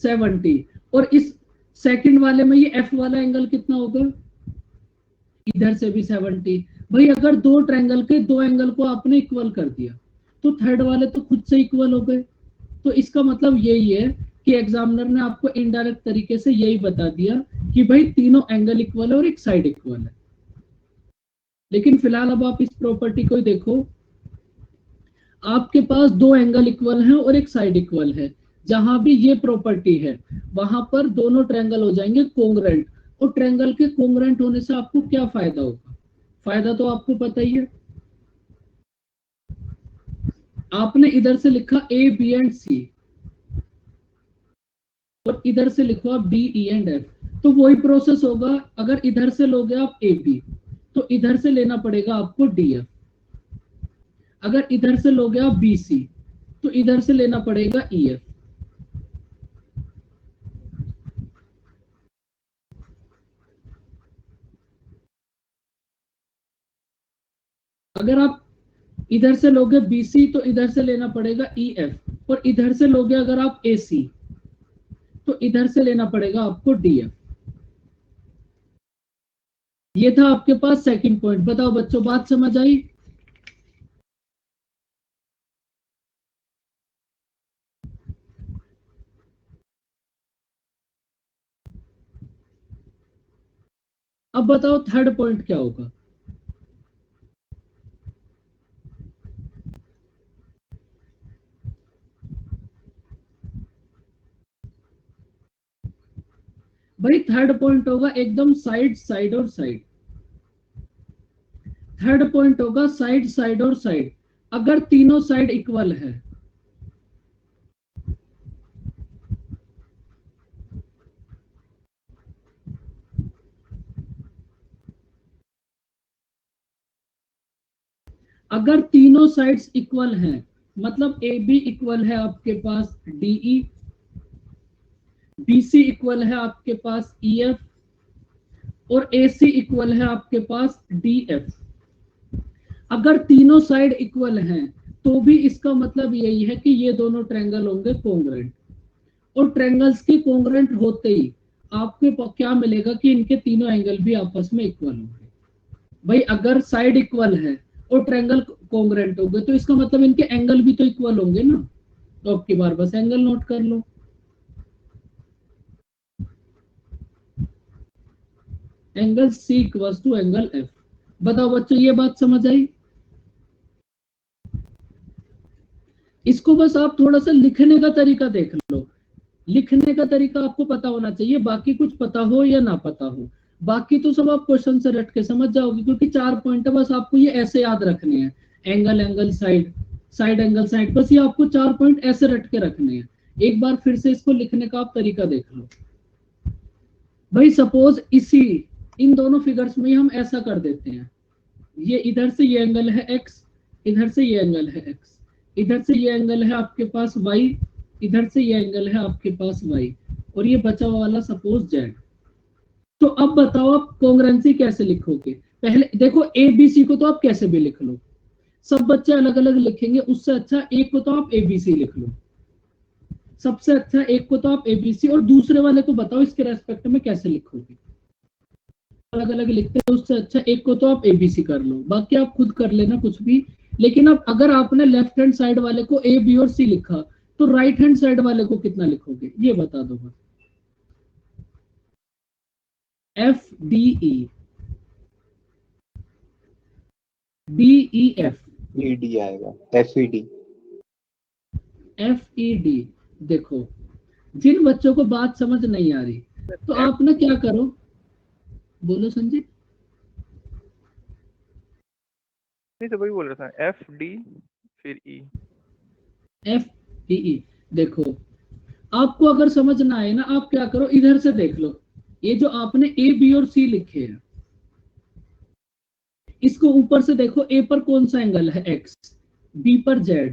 70। और इस सेकंड वाले में ये एफ वाला एंगल कितना होगा, इधर से भी 70। भाई अगर दो ट्रायंगल के दो एंगल को आपने इक्वल कर दिया, तो थर्ड वाले तो खुद से इक्वल हो गए। तो इसका मतलब यही है कि एग्जामिनर ने आपको इनडायरेक्ट तरीके से यही बता दिया कि भाई तीनों एंगल इक्वल है और एक साइड इक्वल है। लेकिन फिलहाल अब आप इस प्रॉपर्टी को देखो, आपके पास दो एंगल इक्वल हैं और एक साइड इक्वल है, जहां भी ये प्रॉपर्टी है वहां पर दोनों ट्रायंगल हो जाएंगे कोंग्रेंट। और ट्रायंगल के कोंग्रेंट होने से आपको क्या फायदा होगा? फायदा तो आपको पता ही है। आपने इधर से लिखा ए बी एंड सी और इधर से लिखो आप डी ई एंड एफ, तो वही प्रोसेस होगा। अगर इधर से लोगे आप ए बी तो इधर से लेना पड़ेगा आपको डी एफ। अगर इधर से लोगे आप बी सी तो इधर से लेना पड़ेगा ई एफ। अगर आप इधर से लोगे बी सी तो इधर से लेना पड़ेगा ई एफ। और इधर से लोगे अगर आप ए सी तो इधर से लेना पड़ेगा आपको डी एफ। ये था आपके पास सेकंड पॉइंट। बताओ बच्चों, बात समझ आई? अब बताओ थर्ड पॉइंट क्या होगा? भाई थर्ड पॉइंट होगा एकदम साइड साइड और साइड। थर्ड पॉइंट होगा साइड साइड और साइड। अगर तीनों साइड इक्वल है, अगर तीनों साइड्स इक्वल हैं, मतलब ए बी इक्वल है आपके पास डीई, बीसी इक्वल है आपके पास ईएफ और एसी इक्वल है आपके पास डीएफ। अगर तीनों साइड इक्वल हैं तो भी इसका मतलब यही है कि ये दोनों ट्रायंगल होंगे कोंग्रेंट। और ट्रायंगल्स के कोंग्रेंट होते ही आपको क्या मिलेगा कि इनके तीनों एंगल भी आपस में इक्वल होंगे। भाई अगर साइड इक्वल है और ट्रायंगल कोंग्रेंट होंगे तो इसका मतलब इनके एंगल भी तो इक्वल होंगे ना। तो अब की बार बस एंगल नोट कर लो। Angle C equals to angle F. बताओ बच्चों, ये बात समझ आई? इसको बस आप थोड़ा सा लिखने का तरीका देख लो। लिखने का तरीका आपको पता होना चाहिए, बाकी कुछ पता हो या ना पता हो, बाकी तो सब आप क्वेश्चन से रट के समझ जाओगे, क्योंकि 4 पॉइंट है, बस आपको ये ऐसे याद रखने हैं। Angle angle side, side angle side, बस ये आपको 4 पॉइंट ऐसे रट के रखने हैं। एक बार फिर से इसको लिखने का आप तरीका देख लो। भाई सपोज इसी इन दोनों फिगर्स में हम ऐसा कर देते हैं, ये इधर से ये एंगल है x, इधर से ये एंगल है x, इधर से ये एंगल है आपके पास y, इधर से ये एंगल है आपके पास y, और ये बचा हुआ वाला सपोज z। तो अब बताओ आप कोंग्रेंसी कैसे लिखोगे? पहले देखो ए बी सी को तो आप कैसे भी लिख लो, सब बच्चे अलग अलग लिखेंगे, उससे अच्छा एक को तो आप ए बी सी लिख लो। सबसे अच्छा एक को तो आप ए बी सी, और दूसरे वाले को बताओ इसके रेस्पेक्ट में कैसे लिखोगे। अलग अलग लिखते हैं, उससे अच्छा एक को तो आप एबीसी कर लो, बाकी आप खुद कर लेना कुछ भी। लेकिन अब अगर आपने लेफ्ट हैंड साइड वाले को ए बी और सी लिखा तो राइट हैंड साइड वाले को कितना लिखोगे ये बता दो बस। F D E, D E F, ED आएगा, एफईडी। F E D. देखो जिन बच्चों को बात समझ नहीं आ रही तो आप ना क्या करो, बोलो संजय। नहीं तो वही बोल रहा था, एफ डी फिर ई। F E. देखो आपको अगर समझ ना आए ना, आप क्या करो, इधर से देख लो, ये जो आपने ए बी और सी लिखे हैं, इसको ऊपर से देखो, ए पर कौन सा एंगल है x, बी पर z,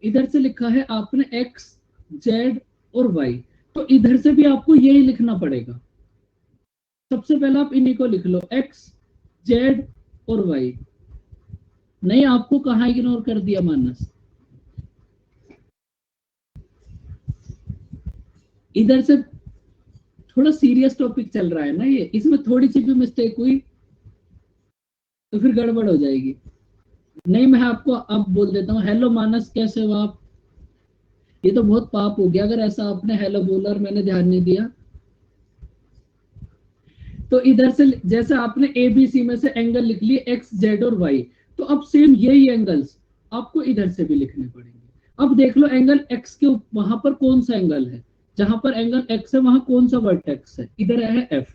इधर से लिखा है आपने x, z और y, तो इधर से भी आपको यही लिखना पड़ेगा। सबसे पहले आप इन्हीं को लिख लो, x, z और y। नहीं, आपको कहाँ इग्नोर कर दिया मानस? इधर से थोड़ा सीरियस टॉपिक चल रहा है ना ये, इसमें थोड़ी सी भी मिस्टेक हुई तो फिर गड़बड़ हो जाएगी। नहीं, मैं आपको अब बोल देता हूँ, हेलो मानस कैसे हो आप? ये तो बहुत पाप हो गया अगर ऐसा आपने हेलो बोला और मैंने ध्यान नहीं दिया। तो इधर से जैसे आपने ए बी सी में से एंगल लिख लिए x, z और y, तो अब सेम यही एंगल्स आपको इधर से भी लिखने पड़ेंगे। अब देख लो एंगल एक्स के वहां पर कौन सा एंगल है, जहां पर एंगल एक्स है वहां कौन सा वर्टेक्स है, इधर है एफ।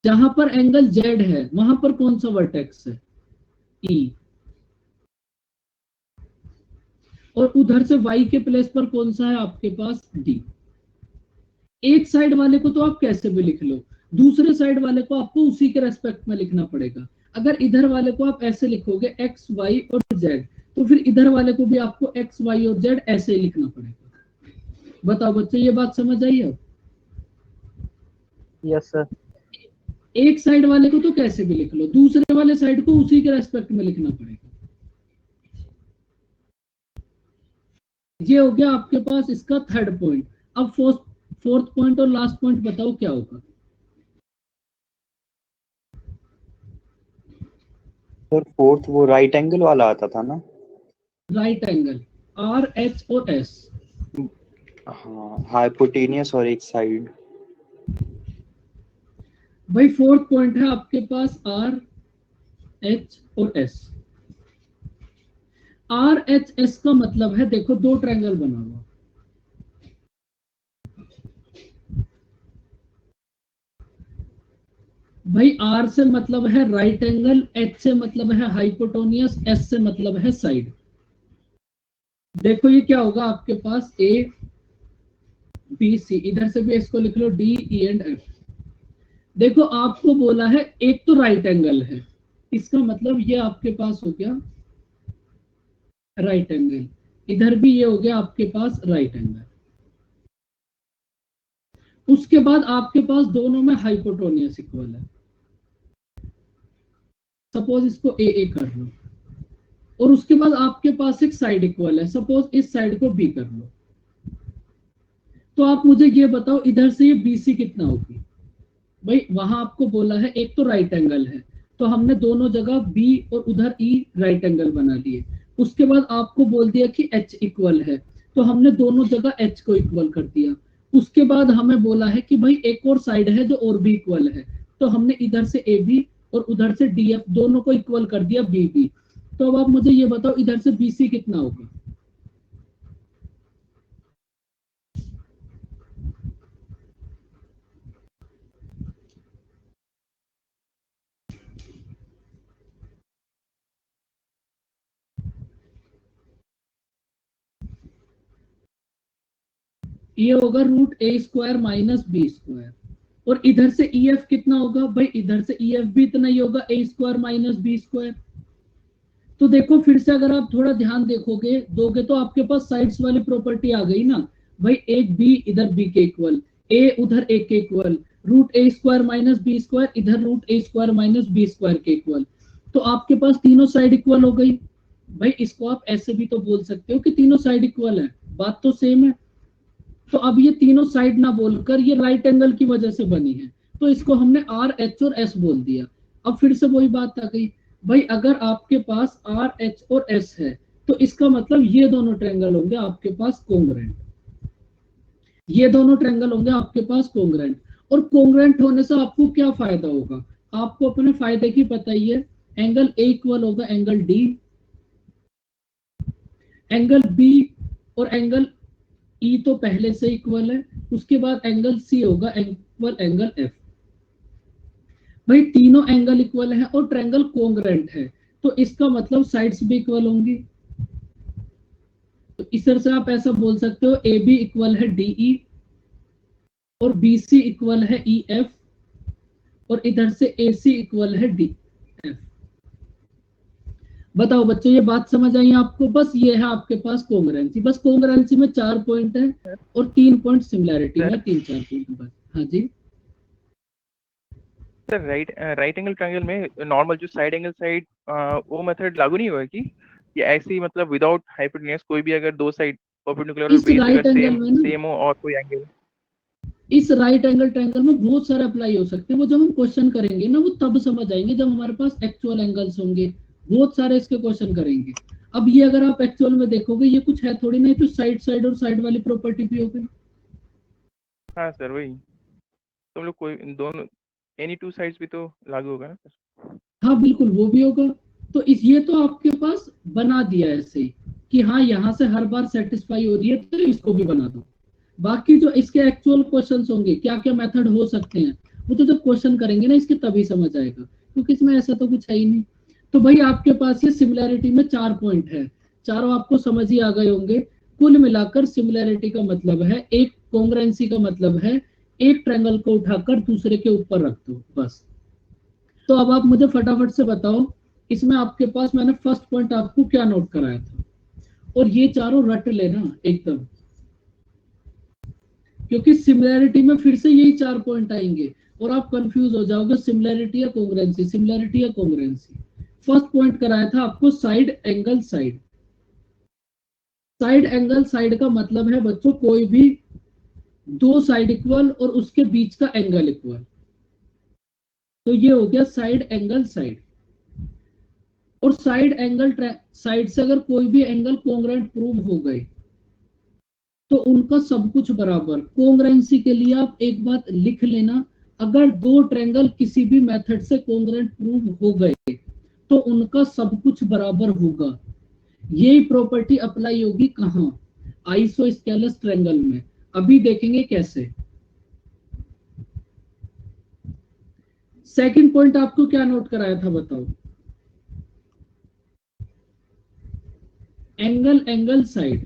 जहां पर एंगल जेड है वहां पर कौन सा वर्टेक्स है, ई। और उधर से वाई के प्लेस पर कौन सा है आपके पास, डी। एक साइड वाले को तो आप कैसे भी लिख लो, दूसरे साइड वाले को आपको उसी के रेस्पेक्ट में लिखना पड़ेगा। अगर इधर वाले को आप ऐसे लिखोगे एक्स वाई और जेड, तो फिर इधर वाले को भी आपको एक्स वाई और जेड ऐसे ही लिखना पड़ेगा। बताओ बच्चे, ये बात समझ आई अब? Yes sir. एक साइड वाले को तो कैसे भी लिख लो, दूसरे वाले साइड को उसी के रेस्पेक्ट में लिखना पड़ेगा। ये हो गया आपके पास इसका थर्ड पॉइंट। अब फोर्थ पॉइंट और लास्ट पॉइंट बताओ क्या होगा। सर फोर्थ वो राइट एंगल वाला आता था ना? राइट एंगल, आर एच और एस। हाँ, हाइपोटेनियस और एक साइड। भाई फोर्थ पॉइंट है आपके पास आर एच और एस। आर एच एस का मतलब है, देखो दो ट्रायंगल बना हुआ, भाई आर से मतलब है राइट एंगल, एच से मतलब है हाइपोटेनियस, एस से मतलब है साइड। देखो ये क्या होगा आपके पास, ए बी सी, इधर से भी इसको लिख लो डी ई एंड एफ। देखो आपको बोला है एक तो राइट एंगल है, इसका मतलब ये आपके पास हो गया राइट एंगल, इधर भी ये हो गया आपके पास राइट एंगल। उसके बाद आपके पास दोनों में हाइपोटेनियस इक्वल है। सपोज इसको ए कर लो, और उसके बाद आपके पास एक साइड इक्वल है, सपोज इस साइड को बी कर लो। तो आप मुझे ये बताओ इधर से ये बीसी कितना होगी। भाई वहां आपको बोला है एक तो राइट एंगल है, तो हमने दोनों जगह बी और उधर ई राइट एंगल बना लिए। उसके बाद आपको बोल दिया कि एच इक्वल है, तो हमने दोनों जगह एच को इक्वल कर दिया। उसके बाद हमें बोला है कि भाई एक और साइड है जो और भी इक्वल है, तो हमने इधर से ए बी और उधर से डी एफ दोनों को इक्वल कर दिया बी बी। तो अब आप मुझे ये बताओ इधर से बी सी कितना होगा। ये होगा रूट ए स्क्वायर माइनस बी स्क्वायर। और इधर से ई एफ कितना होगा, भाई इधर से ई एफ भी इतना ही होगा, ए स्क्वायर माइनस बी स्क्वायर। तो देखो फिर से अगर आप थोड़ा ध्यान दोगे तो आपके पास साइड्स वाली प्रॉपर्टी आ गई ना। भाई एक बी इधर बी के इक्वल, ए उधर ए के इक्वल, रूट ए स्क्वायर माइनस बी स्क्वायर इधर रूट ए स्क्वायर माइनस बी स्क्वायर के इक्वल। तो आपके पास तीनों साइड इक्वल हो गई। भाई इसको आप ऐसे भी तो बोल सकते हो कि तीनों साइड इक्वल है, बात तो सेम है। तो अब ये तीनों साइड ना बोलकर ये राइट एंगल की वजह से बनी है, तो इसको हमने आर एच और एस बोल दिया। अब फिर से वही बात आ गई, भाई अगर आपके पास आर एच और एस है तो इसका मतलब ये दोनों ट्रायंगल होंगे आपके पास कोंग्रेंट, ये दोनों ट्रायंगल होंगे आपके पास कोंग्रेंट। और कोंग्रेंट होने से आपको क्या फायदा होगा, आपको अपने फायदे की पता ही है। एंगल ए इक्वल होगा एंगल डी, एंगल बी और एंगल ई तो पहले से इक्वल है, उसके बाद एंगल सी होगा इक्वल एंगल एफ। भाई तीनों एंगल इक्वल है और ट्रायंगल कोंग्रेंट है, तो इसका मतलब साइड्स भी इक्वल होंगी। तो इस तरह से आप ऐसा बोल सकते हो ए बी इक्वल है डीई और बी सी इक्वल है ई एफ और इधर से ए सी इक्वल है डी एफ। बताओ बच्चों ये बात समझ आई आपको? बस ये है आपके पास कोंग्रेंसी। बस कोंग्रेंसी में 4 पॉइंट है और 3 पॉइंट सिमिलैरिटी में 3-4 पॉइंट बस। हाँ जी सर, राइट एंगल ट्रायंगल में नॉर्मल जो साइड एंगल साइड वो मेथड लागू नहीं होगा कि ऐसे ही मतलब विदाउट हाइपोटेन्यूज कोई भी अगर दो साइड परपेंडिकुलर और इस बेस राइट अगर एंगल में ना, सेम हो और कोई एंगल, इस राइट एंगल ट्रायंगल में बहुत सारे अप्लाई हो सकते हैं। वो जब हम क्वेश्चन करेंगे ना वो तब समझ आएंगे जब हमारे पास एक्चुअल एंगल्स होंगे, बहुत सारे इसके क्वेश्चन करेंगे। अब ये अगर आप एक्चुअल में देखोगे ये कुछ है थोड़ी नहीं, तो साइड और साइड वाली प्रॉपर्टी भी हो गई। हाँ सर वही तो हम लोग कोई दोनों एनी टू साइड्स भी तो लागू होगा ना सर? हाँ बिल्कुल वो भी होगा। तो इस ये तो आपके पास बना दिया ऐसे ही कि हाँ यहाँ से हर बार सेटिस्फाई हो रही है तो इसको भी बना दो। बाकी जो इसके एक्चुअल क्वेश्चंस होंगे, क्या क्या मेथड हो सकते हैं, वो तो जब क्वेश्चन करेंगे ना इसके तभी समझ आएगा, क्योंकि इसमें ऐसा तो कुछ है ही नहीं। तो भाई आपके पास ये सिमिलैरिटी में 4 पॉइंट है, चारों आपको समझ ही आ गए होंगे। कुल मिलाकर सिमिलैरिटी का मतलब है, एक कॉन्ग्रुएंसी का मतलब है एक ट्रायंगल को उठाकर दूसरे के ऊपर रख दो, बस। तो अब आप मुझे फटाफट से बताओ, इसमें आपके पास मैंने फर्स्ट पॉइंट आपको क्या नोट कराया था, और ये चारों रट लेना एकदम, क्योंकि सिमिलैरिटी में फिर से यही 4 पॉइंट आएंगे और आप कंफ्यूज हो जाओगे सिमिलैरिटी या कॉन्ग्रुएंसी, सिमिलैरिटी या कॉन्ग्रुएंसी। फर्स्ट पॉइंट कराया था आपको side angle side. Side angle side का मतलब है बच्चों कोई भी दो साइड इक्वल और उसके बीच का एंगल इक्वल, तो ये हो गया साइड एंगल साइड। और साइड एंगल साइड से अगर कोई भी एंगल कॉन्ग्रुएंट प्रूव हो गए तो उनका सब कुछ बराबर। कॉन्ग्रुएंसी के लिए आप एक बात लिख लेना, अगर दो ट्रायंगल किसी भी मेथड से कॉन्ग्रुएंट प्रूव हो गए तो उनका सब कुछ बराबर होगा। यही प्रॉपर्टी अप्लाई होगी कहां? आइसोस्केलस ट्रायंगल में। अभी देखेंगे कैसे। सेकंड पॉइंट आपको क्या नोट कराया था बताओ? Angle angle side.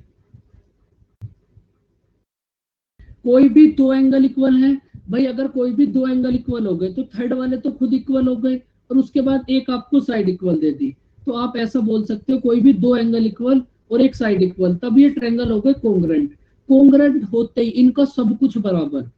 कोई भी दो एंगल इक्वल है भाई, अगर कोई भी दो एंगल इक्वल हो गए तो थर्ड वाले तो खुद इक्वल हो गए और उसके बाद एक आपको साइड इक्वल दे दी, तो आप ऐसा बोल सकते हो कोई भी दो एंगल इक्वल और एक साइड इक्वल, तब ये ट्रायंगल हो गए कॉन्ग्रुएंट। कॉन्ग्रुएंट होते ही इनका सब कुछ बराबर।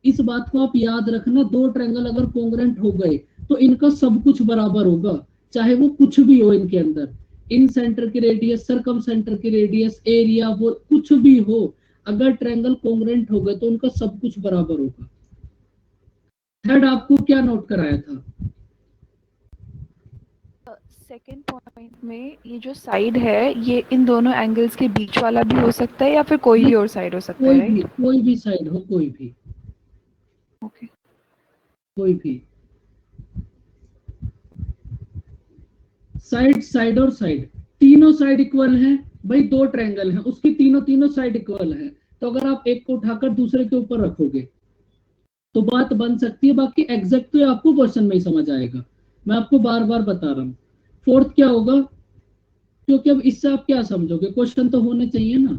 इस बात को आप याद रखना, दो ट्रायंगल अगर कॉन्ग्रुएंट हो गए तो इनका सब कुछ बराबर होगा, चाहे वो कुछ भी हो इनके अंदर, इन सेंटर की रेडियस, सरकम सेंटर की रेडियस, एरिया, वो कुछ भी हो, अगर ट्रायंगल कॉन्ग्रुएंट हो गए तो उनका सब कुछ बराबर होगा। थर्ड आपको क्या नोट कराया था? सेकेंड पॉइंट में ये जो साइड है ये इन दोनों एंगल्स के बीच वाला भी हो सकता है या फिर कोई भी और साइड हो सकता है, राइट? कोई भी साइड हो, कोई भी, ओके। कोई भी साइड। साइड और साइड, तीनों साइड इक्वल हैं भाई, दो ट्रायंगल हैं उसकी तीनों तीनों साइड इक्वल है, तो अगर आप एक को उठाकर दूसरे के ऊपर रखोगे तो बात बन सकती है। बाकी एग्जैक्ट तो आपको क्वेश्चन में ही समझ आएगा, मैं आपको बार बार बता रहा हूँ। फोर्थ क्या होगा, क्योंकि अब इससे आप क्या समझोगे, क्वेश्चन तो होने चाहिए ना।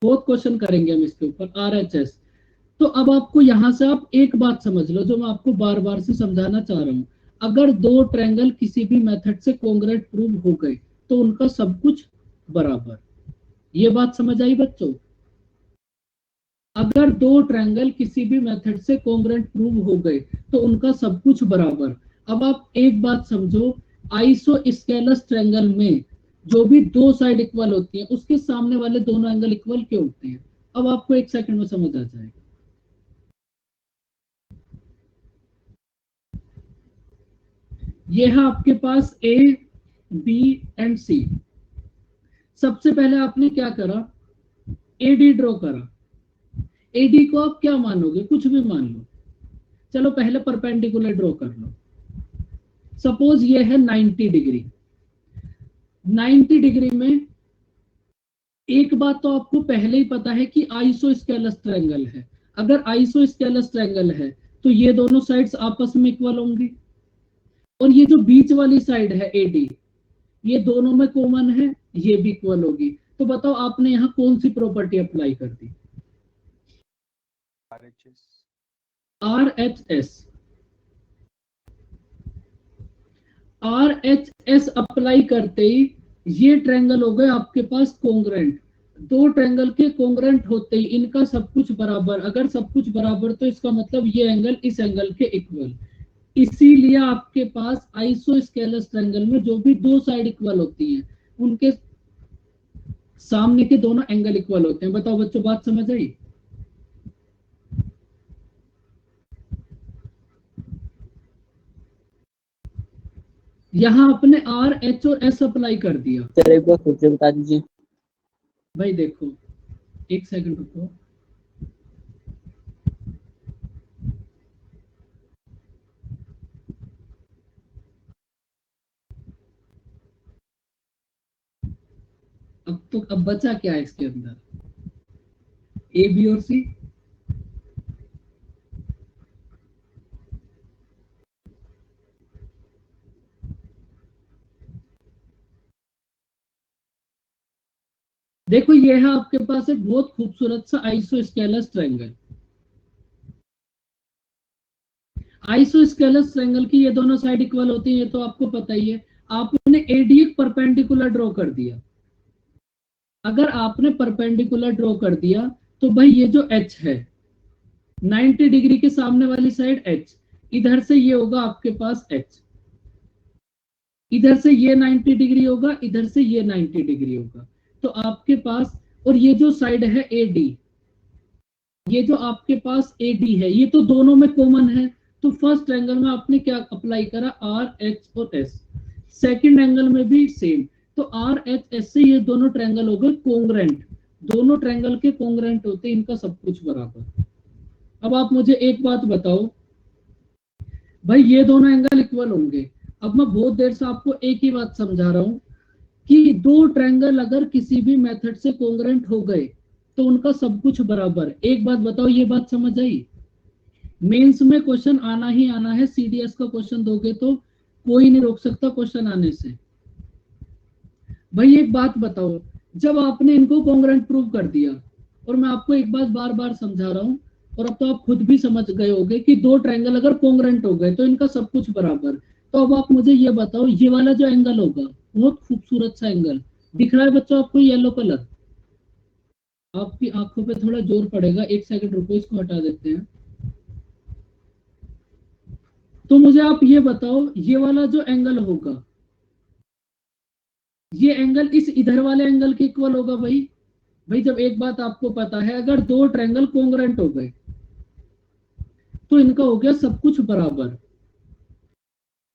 फोर्थ क्वेश्चन करेंगे हम इसके ऊपर, आरएचएस। तो अब आपको यहां से आप एक बात समझ लो जो मैं आपको बार बार से समझाना चाह रहा हूं, अगर दो ट्रायंगल किसी भी मेथड से कॉन्ग्रुएंट प्रूव हो गए तो उनका सब कुछ बराबर। ये बात समझ आई बच्चों? अगर दो ट्रायंगल किसी भी मेथड से कॉन्ग्रुएंट प्रूव हो गए तो उनका सब कुछ बराबर। अब आप एक बात समझो, आइसोस्केलस ट्रायंगल में जो भी दो साइड इक्वल होती हैं उसके सामने वाले दोनों एंगल इक्वल क्यों होते हैं? अब आपको एक सेकंड में समझ आ जाएगा। ये है आपके पास ए, बी एंड सी। सबसे पहले आपने क्या करा, एडी ड्रॉ करा। एडी को आप क्या मानोगे, कुछ भी मान लो, चलो पहले परपेंडिकुलर ड्रॉ कर लो। सपोज ये है 90 डिग्री। 90 डिग्री में एक बात तो आपको पहले ही पता है कि आइसोस्केलस ट्रायंगल है। अगर आइसोस्केलस ट्रायंगल है तो ये दोनों साइड्स आपस में इक्वल होंगी, और ये जो बीच वाली साइड है एडी, ये दोनों में कॉमन है, ये भी इक्वल होगी। तो बताओ आपने यहाँ कौन सी प्रॉपर्टी अप्लाई कर दी? RHS। RHS अप्लाई करते ही ये ट्रायंगल हो गए आपके पास कॉन्ग्रुएंट। दो ट्रायंगल के कॉन्ग्रुएंट होते ही इनका सब कुछ बराबर। अगर सब कुछ बराबर तो इसका मतलब ये एंगल इस एंगल के इक्वल। इसीलिए आपके पास आइसोस्केलस ट्रायंगल में जो भी दो साइड इक्वल होती हैं उनके सामने के दोनों एंगल इक्वल होते हैं। बताओ बच्चों, बात समझ आई? यहां आपने आर, एच और एस अप्लाई कर दिया। सर एक बार फिर से बता दीजिए। भाई देखो, एक सेकंड रुको। अब बचा क्या है इसके अंदर, ए बी और सी। देखो ये है आपके पास एक बहुत खूबसूरत सा आइसोस्केलस ट्रायंगल। आइसोस्केलस ट्रायंगल की ये दोनों साइड इक्वल होती है, ये तो आपको पता ही है। आपने एडी एक परपेंडिकुलर ड्रॉ कर दिया। अगर आपने परपेंडिकुलर ड्रॉ कर दिया तो भाई ये जो एच है 90 डिग्री के सामने वाली साइड एच, इधर से ये होगा आपके पास एच, इधर से ये 90 डिग्री होगा, इधर से ये 90 डिग्री होगा। तो आपके पास, और ये जो साइड है एडी, ये जो आपके पास एडी है, ये तो दोनों में कॉमन है। तो फर्स्ट एंगल में आपने क्या अप्लाई करा, आर एच और एस। सेकंड एंगल में भी सेम। तो आर एच एस से ये दोनों ट्रायंगल हो गए कोंग्रेंट। दोनों ट्रायंगल के कोंग्रेंट होते हैं, इनका सब कुछ बराबर। अब आप मुझे एक बात बताओ भाई, ये दोनों एंगल इक्वल होंगे। अब मैं बहुत देर से आपको एक ही बात समझा रहा हूं कि दो ट्रायंगल अगर किसी भी मेथड से कोंग्रेंट हो गए तो उनका सब कुछ बराबर। एक बात बताओ, ये बात समझ आई? मेंस में क्वेश्चन आना ही आना है। सीडीएस का क्वेश्चन दोगे तो कोई नहीं रोक सकता क्वेश्चन आने से। भाई एक बात बताओ, जब आपने इनको कोंग्रेंट प्रूव कर दिया, और मैं आपको एक बात बार बार समझा रहा हूं, और अब तो आप खुद भी समझ गए होंगे कि दो ट्रायंगल अगर कोंग्रेंट हो गए तो इनका सब कुछ बराबर। तो अब आप मुझे ये बताओ, ये वाला जो एंगल होगा, बहुत खूबसूरत सा एंगल दिख रहा है बच्चों आपको, येलो कलर। आपकी आंखों पे थोड़ा जोर पड़ेगा, एक सेकंड रुको, इसको हटा देते हैं। तो मुझे आप ये बताओ, ये वाला जो एंगल होगा, ये एंगल इस इधर वाले एंगल के इक्वल होगा भाई। भाई जब एक बात आपको पता है, अगर दो ट्रायंगल कोंग्रेंट हो गए तो इनका हो गया सब कुछ बराबर।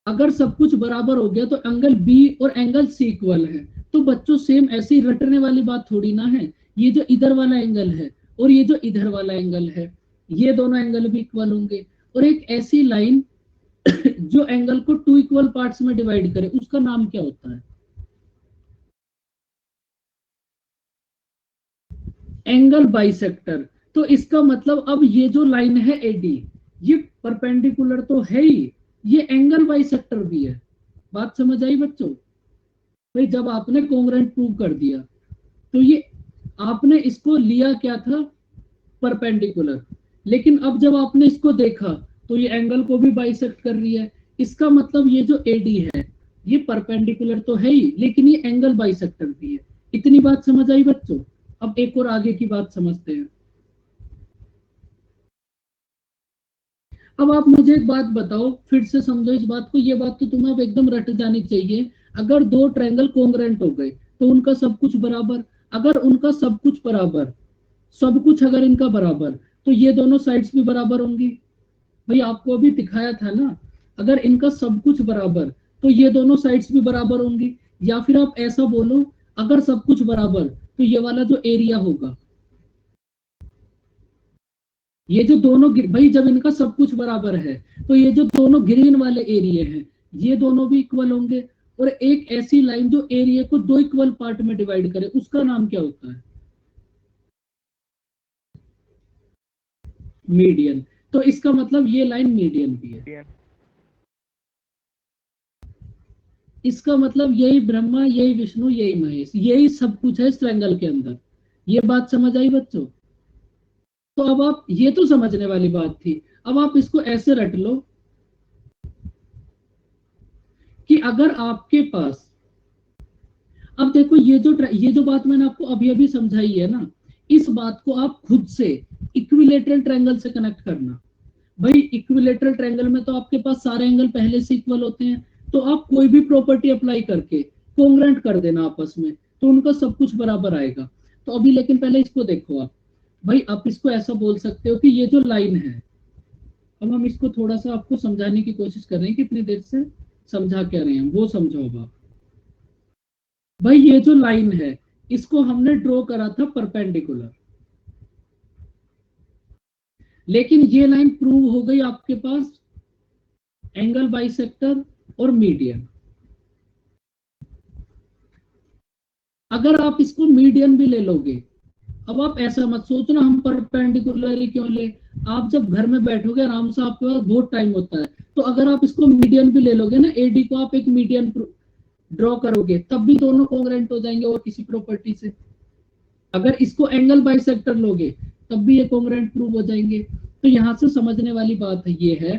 अगर सब कुछ बराबर हो गया तो एंगल बी और एंगल सी इक्वल है। तो बच्चों सेम ऐसे ही रटने वाली बात थोड़ी ना है। ये जो इधर वाला एंगल है और ये जो इधर वाला एंगल है, ये दोनों एंगल भी इक्वल होंगे। और एक ऐसी लाइन जो एंगल को टू इक्वल पार्ट्स में डिवाइड करे, उसका नाम क्या होता है? Angle bisector. तो इसका मतलब अब ये जो लाइन है एडी, ये परपेंडिकुलर तो है ही, ये एंगल बाइसेक्टर भी है। बात समझ आई बच्चों? भाई जब आपने कोंग्रेंट प्रूव कर दिया तो ये आपने इसको लिया क्या था, परपेंडिकुलर। लेकिन अब जब आपने इसको देखा तो ये एंगल को भी बाइसेक्ट कर रही है। इसका मतलब ये जो एडी है ये परपेंडिकुलर तो है ही, लेकिन ये एंगल बाइसेक्टर भी है। इतनी बात समझ आई बच्चों? अब एक और आगे की बात समझते हैं। अब आप मुझे एक बात बताओ, फिर से समझो इस बात को, ये बात तो तुम्हें अब एकदम रट जानी चाहिए। अगर दो ट्रायंगल कोंग्रेंट हो गए तो उनका सब कुछ बराबर। अगर उनका सब कुछ बराबर, सब कुछ अगर इनका बराबर, तो ये दोनों साइड्स भी बराबर होंगी। भाई आपको अभी दिखाया था ना, अगर इनका सब कुछ बराबर तो ये दोनों साइड्स भी बराबर होंगी। या फिर आप ऐसा बोलो, अगर सब कुछ बराबर तो ये वाला जो एरिया होगा, ये जो दोनों, भाई जब इनका सब कुछ बराबर है तो ये जो दोनों ग्रीन वाले एरिया हैं ये दोनों भी इक्वल होंगे। और एक ऐसी लाइन जो एरिया को दो इक्वल पार्ट में डिवाइड करे, उसका नाम क्या होता है? मीडियन। तो इसका मतलब ये लाइन मीडियन भी है। इसका मतलब यही ब्रह्मा, यही विष्णु, यही महेश, यही सब कुछ है इस ट्रायंगल के अंदर। ये बात समझ आई बच्चों? तो अब आप, ये तो समझने वाली बात थी। अब आप इसको ऐसे रट लो कि अगर आपके पास, अब देखो ये जो बात मैंने आपको अभी अभी समझाई है ना, इस बात को आप खुद से इक्विलेटरल ट्रायंगल से कनेक्ट करना। भाई इक्विलेटरल ट्रायंगल में तो आपके पास सारे एंगल पहले से इक्वल होते हैं, तो आप कोई भी प्रॉपर्टी अप्लाई करके कोंग्रेंट कर देना आपस में, तो उनका सब कुछ बराबर आएगा। तो अभी लेकिन पहले इसको देखो आप। भाई आप इसको ऐसा बोल सकते हो कि ये जो लाइन है, अब हम इसको थोड़ा सा आपको समझाने की कोशिश कर रहे हैं, कितनी देर से समझा क्या रहे हैं वो समझो अब आप। भाई ये जो लाइन है इसको हमने ड्रॉ करा था परपेंडिकुलर, लेकिन ये लाइन प्रूव हो गई आपके पास एंगल बाइसेक्टर और मीडियन। अगर आप इसको मीडियन भी ले लोगे, अब आप ऐसा मत सोचना हम परपेंडिकुलर ही क्यों ले, आप जब घर में बैठोगे आराम से, आपके पास बहुत टाइम होता है, तो अगर आप इसको मीडियन भी ले लोगे ना, एडी को आप एक मीडियन ड्रॉ करोगे तब भी दोनों कॉन्ग्रुएंट हो जाएंगे और किसी प्रॉपर्टी से। अगर इसको एंगल बाइसेक्टर लोगे तब भी ये कॉन्ग्रुएंट प्रूव हो जाएंगे। तो यहाँ से समझने वाली बात ये है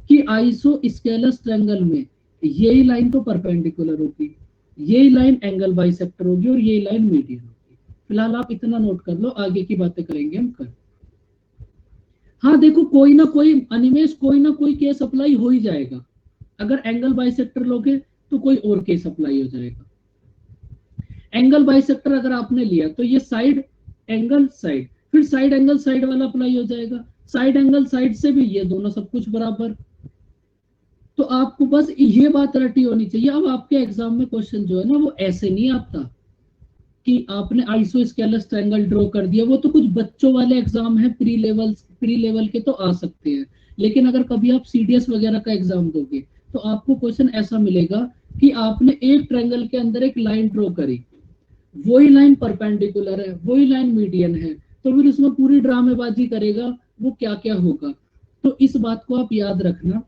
कि आइसोस्केलस ट्रायंगल में यही लाइन तो परपेंडिकुलर होगी, यही लाइन एंगल बाइसेक्टर होगी और यही लाइन मीडियन होगी। फिलहाल आप इतना नोट कर लो, आगे की बातें करेंगे हम कल। हाँ देखो, कोई ना कोई अनिमेश, कोई ना कोई केस अप्लाई हो ही जाएगा। अगर एंगल बाइसेक्टर लोगे तो कोई और केस अप्लाई हो जाएगा। एंगल बाइसेक्टर अगर आपने लिया तो ये साइड एंगल साइड, फिर साइड एंगल साइड वाला अप्लाई हो जाएगा, साइड एंगल साइड से भी ये दोनों सब कुछ बराबर। तो आपको बस ये बात रटी होनी चाहिए। अब आपके एग्जाम में क्वेश्चन जो है ना वो ऐसे नहीं आता कि आपने आइसोस्केलस ट्रायंगल ड्रॉ कर दिया, वो तो कुछ बच्चों वाले एग्जाम है, प्री लेवल के तो आ सकते हैं। लेकिन अगर कभी आप सीडीएस वगैरह का एग्जाम दोगे तो आपको क्वेश्चन ऐसा मिलेगा कि आपने एक ट्रायंगल के अंदर एक लाइन ड्रॉ करी, वही लाइन परपेंडिकुलर है, वही लाइन मीडियन है, तो फिर उसमें पूरी ड्रामेबाजी करेगा, वो क्या क्या होगा। तो इस बात को आप याद रखना,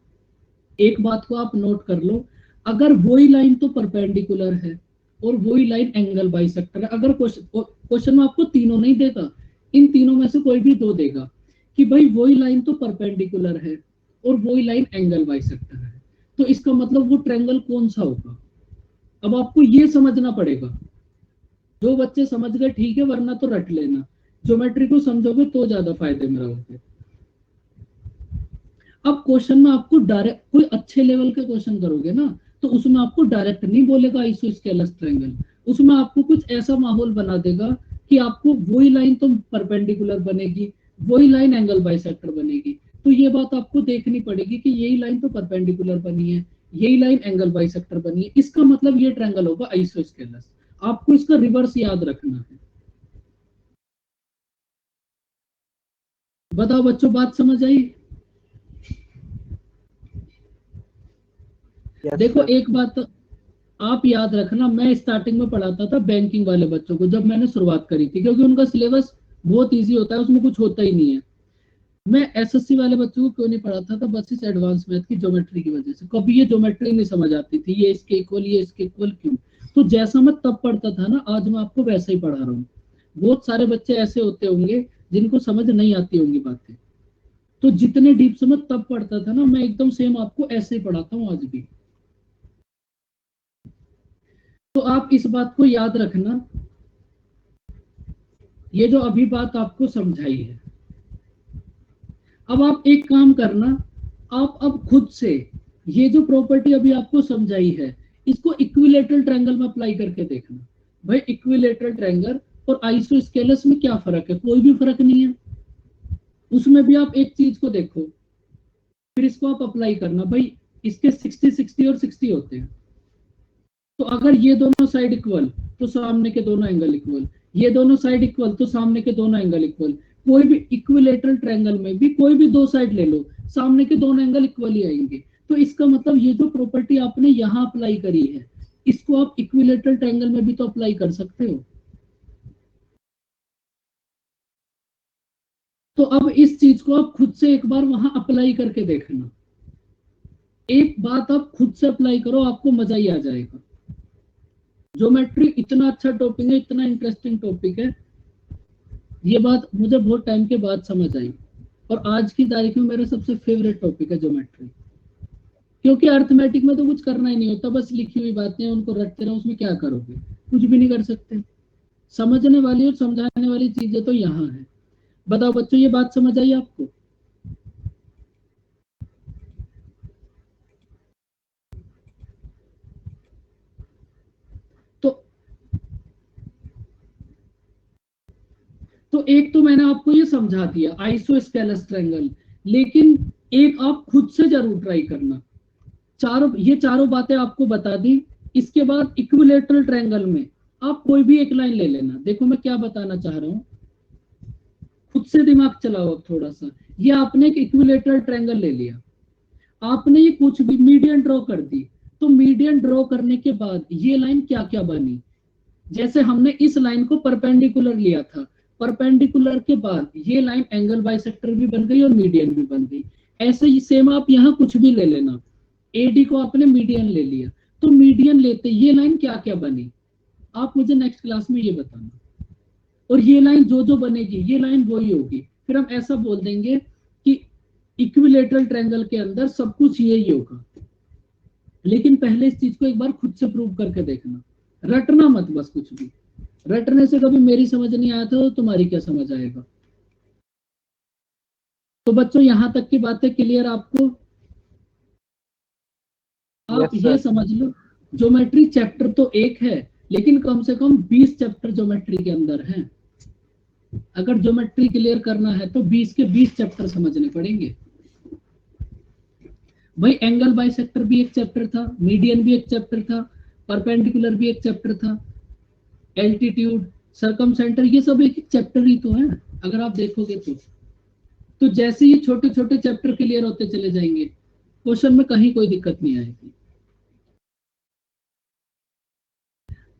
एक बात को आप नोट कर लो, अगर वही लाइन तो परपेंडिकुलर है और वही लाइन एंगल बाइसेक्टर है, अगर क्वेश्चन में आपको तीनों नहीं देगा, इन तीनों में से कोई भी दो देगा कि भाई वही लाइन तो परपेंडिकुलर है और वही लाइन एंगल बाइसेक्टर है, तो इसका मतलब वो ट्रायंगल कौन सा होगा। अब आपको ये समझना पड़ेगा। जो बच्चे समझ गए ठीक है, वरना तो रट लेना, ज्योमेट्री को समझोगे तो ज्यादा फायदे में रहोगे। अब क्वेश्चन में आपको डायरेक्ट, कोई अच्छे लेवल के क्वेश्चन करोगे ना तो उसमें आपको डायरेक्ट नहीं बोलेगा आइसोस्केलस ट्रायंगल, उसमें आपको कुछ ऐसा माहौल बना देगा कि आपको वही लाइन तो परपेंडिकुलर बनेगी, वही लाइन एंगल बाइसेक्टर बनेगी। तो ये बात आपको देखनी पड़ेगी कि यही लाइन तो परपेंडिकुलर बनी है, यही लाइन एंगल बाइसेक्टर बनी है, इसका मतलब ये ट्रायंगल होगा आइसोस्केलस। आपको इसका रिवर्स याद रखना है। बताओ बच्चों, बात समझ आई? देखो एक बात आप याद रखना, मैं स्टार्टिंग में पढ़ाता था बैंकिंग वाले बच्चों को जब मैंने शुरुआत करी थी, क्योंकि उनका सिलेबस बहुत इजी होता है, उसमें कुछ होता ही नहीं है। मैं एसएससी वाले बच्चों को क्यों नहीं पढ़ाता था? बस इस एडवांस मैथ की ज्योमेट्री की वजह से। कभी ये ज्योमेट्री नहीं समझ आती थी, ये इसके इक्वल, ये इसके इक्वल क्यों। तो जैसा मैं तब पढ़ता था ना, आज मैं आपको वैसा ही पढ़ा रहा हूँ। बहुत सारे बच्चे ऐसे होते होंगे जिनको समझ नहीं आती होंगी बातें, तो जितने डीप से मैं तब पढ़ता था ना, मैं एकदम सेम आपको ऐसे ही पढ़ाता हूँ आज भी। तो आप इस बात को याद रखना, ये जो अभी बात आपको समझाई है, अब आप एक काम करना, आप अब खुद से ये जो प्रॉपर्टी अभी आपको समझाई है इसको इक्विलेटरल ट्रायंगल में अप्लाई करके देखना। भाई इक्विलेटरल ट्रायंगल और आइसोस्केलस में क्या फर्क है? कोई भी फर्क नहीं है। उसमें भी आप एक चीज को देखो, फिर इसको आप अप्लाई करना। भाई इसके 60 और 60 होते हैं, तो अगर ये दोनों साइड इक्वल तो सामने के दोनों एंगल इक्वल, ये दोनों साइड इक्वल तो सामने के दोनों एंगल इक्वल। कोई भी इक्विलेटरल ट्रायंगल में भी कोई भी दो साइड ले लो, सामने के दोनों एंगल इक्वल ही आएंगे। तो इसका मतलब ये जो प्रॉपर्टी आपने यहाँ अप्लाई करी है, इसको आप इक्विलेटरल ट्रायंगल में भी तो अप्लाई कर सकते हो। तो अब इस चीज को आप खुद से एक बार वहां अप्लाई करके देखना। एक बात आप खुद से अप्लाई करो, आपको मजा ही आ जाएगा। ज्योमेट्री इतना अच्छा टॉपिक है, इतना इंटरेस्टिंग टॉपिक है, ये बात मुझे बहुत टाइम के बाद समझ आई, और आज की तारीख में मेरा सबसे फेवरेट टॉपिक है ज्योमेट्री। क्योंकि अर्थमेटिक में तो कुछ करना ही नहीं होता, बस लिखी हुई बातें उनको रटते रहो, उसमें क्या करोगे? कुछ भी नहीं कर सकते। समझने वाली और समझाने वाली चीजें तो यहाँ है। बताओ बच्चों, ये बात समझ आई आपको? तो एक तो मैंने आपको ये समझा दिया आइसोस्केलस ट्रायंगल, लेकिन एक आप खुद से जरूर ट्राई करना। ये चारों बातें आपको बता दी। इसके बाद इक्विलेटरल ट्रायंगल में आप कोई भी एक लाइन ले लेना। देखो मैं क्या बताना चाह रहा हूं, खुद से दिमाग चलाओ थोड़ा सा। ये आपने एक इक्विलेटरल ट्रायंगल ले लिया, आपने ये कुछ भी मीडियन ड्रॉ कर दी, तो मीडियन ड्रॉ करने के बाद ये लाइन क्या क्या बनी? जैसे हमने इस लाइन को परपेंडिकुलर लिया था, परपेंडिकुलर के बाद ये लाइन एंगल बाइसेक्टर भी बन गई और मीडियन भी बन गई। ऐसे ही सेम आप यहाँ कुछ भी ले लेना, एडी को आपने मीडियन ले लिया, तो मीडियन लेते ये लाइन क्या क्या बनी, आप मुझे नेक्स्ट क्लास में ये बताना। और ये लाइन जो जो बनेगी ये लाइन वही होगी। फिर हम ऐसा बोल देंगे कि इक्विलेटरल ट्रायंगल के अंदर सब कुछ यही होगा। लेकिन पहले इस चीज को एक बार खुद से प्रूव करके देखना, रटना मत बस कुछ भी। रटने से कभी मेरी समझ नहीं आया तो तुम्हारी क्या समझ आएगा। तो बच्चों यहां तक की बातें क्लियर आपको? आप Yes, ये sir. समझ लो, ज्योमेट्री चैप्टर तो एक है, लेकिन कम से कम 20 चैप्टर ज्योमेट्री के अंदर हैं। अगर ज्योमेट्री क्लियर करना है तो 20 के 20 चैप्टर समझने पड़ेंगे। भाई एंगल बाइसेक्टर भी एक चैप्टर था, मीडियन भी एक चैप्टर था, परपेंडिकुलर भी एक चैप्टर था, एल्टीट्यूड, सर्कमसेंटर, ये सब एक चैप्टर ही तो है अगर आप देखोगे तो जैसे ये छोटे छोटे चैप्टर क्लियर होते चले जाएंगे, क्वेश्चन में कहीं कोई दिक्कत नहीं आएगी।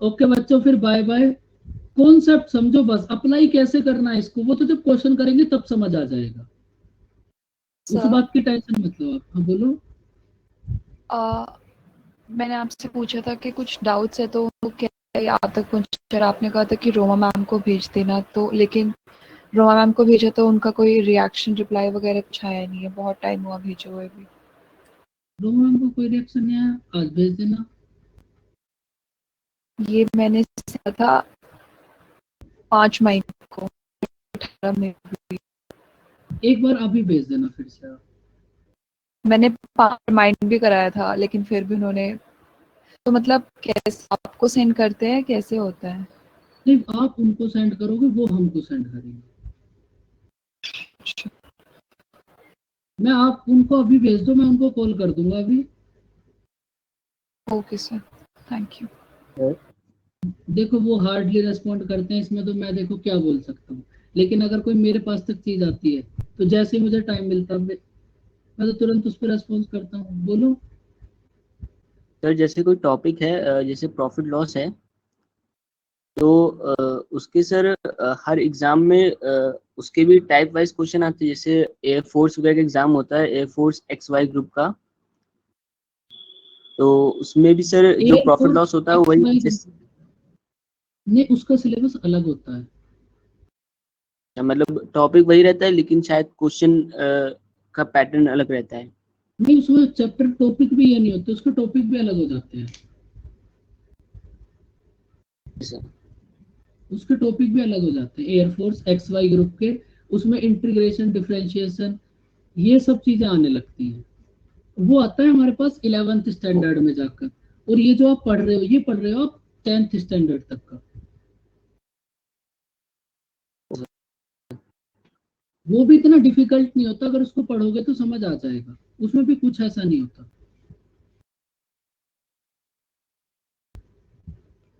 ओके बच्चों, फिर बाय बाय। कॉन्सेप्ट समझो बस, अप्लाई कैसे करना है इसको वो तो जब क्वेश्चन करेंगे तब समझ आ जाएगा। उस सर बात की टेंशन मत लो आप। हाँ बोलो। मैंने आपसे पूछा था कि कुछ डाउट्स है तो वो क्या याद तक पहुंचा, आपने कहा था कि रोमा मैम को भेज देना, तो लेकिन रोमा मैम को भेजा तो उनका कोई रिएक्शन रिप्लाई वगैरह कुछ आया नहीं है, बहुत टाइम हुआ भेजे हुए भी। रोमा मैम को कोई रिएक्शन नहीं आया, आज भेज देना। ये मैंने किया था 5 मई को, 18 में भी। एक बार अभी भेज देना फिर से आप। मैंने रिमाइंड भी कराया था लेकिन फिर भी उन्होंने, तो मतलब कैसे आपको सेंड करते हैं, कैसे होता है? नहीं, आप उनको सेंड करोगे वो हमको सेंड करेंगे। मैं आप उनको अभी भेज दो, मैं उनको कॉल कर दूंगा अभी। Okay sir, thank you. Yes. देखो वो हार्डली रेस्पॉन्ड करते हैं, इसमें तो मैं देखो क्या बोल सकता हूँ। लेकिन अगर कोई मेरे पास तक चीज आती है तो जैसे ही मुझे टाइम मिलता है मैं तो तुरंत उस पर रेस्पॉन्स करता हूँ। बोलो। सर जैसे कोई टॉपिक है जैसे प्रॉफिट लॉस है, तो उसके सर हर एग्जाम में उसके भी टाइप वाइज क्वेश्चन आते हैं। जैसे एयरफोर्स वगैरह का एग्जाम होता है, एयरफोर्स XY ग्रुप का, तो उसमें भी सर जो प्रॉफिट लॉस होता है वो वही नहीं, उसका सिलेबस अलग होता है। मतलब टॉपिक वही रहता है लेकिन शायद क्वेश्चन का पैटर्न अलग रहता है। नहीं, उसमें चैप्टर टॉपिक भी ये नहीं होते, उसके टॉपिक भी अलग हो जाते हैं। सर उसके टॉपिक भी अलग हो जाते हैं एयरफोर्स XY ग्रुप के। उसमें इंटीग्रेशन, डिफरेंशिएशन, ये सब चीजें आने लगती हैं। वो आता है हमारे पास 11th स्टैंडर्ड में जाकर। और ये जो आप पढ़ रहे हो ये पढ़ रहे हो आप 10th स्टैंडर्ड तक का। वो भी इतना डिफिकल्ट नहीं होता, अगर उसको पढ़ोगे तो समझ आ जाएगा। उसमें भी कुछ ऐसा नहीं होता।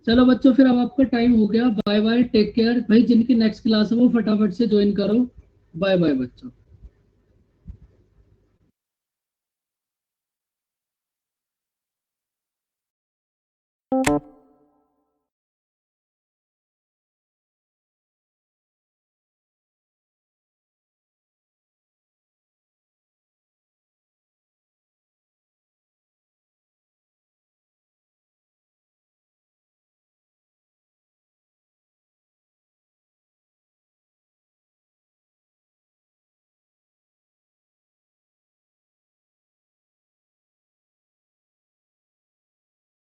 चलो बच्चों, फिर अब आपका टाइम हो गया। Bye bye, take care. भाई जिनकी नेक्स्ट क्लास है वो फटाफट से ज्वाइन करो। बाय बाय बच्चों।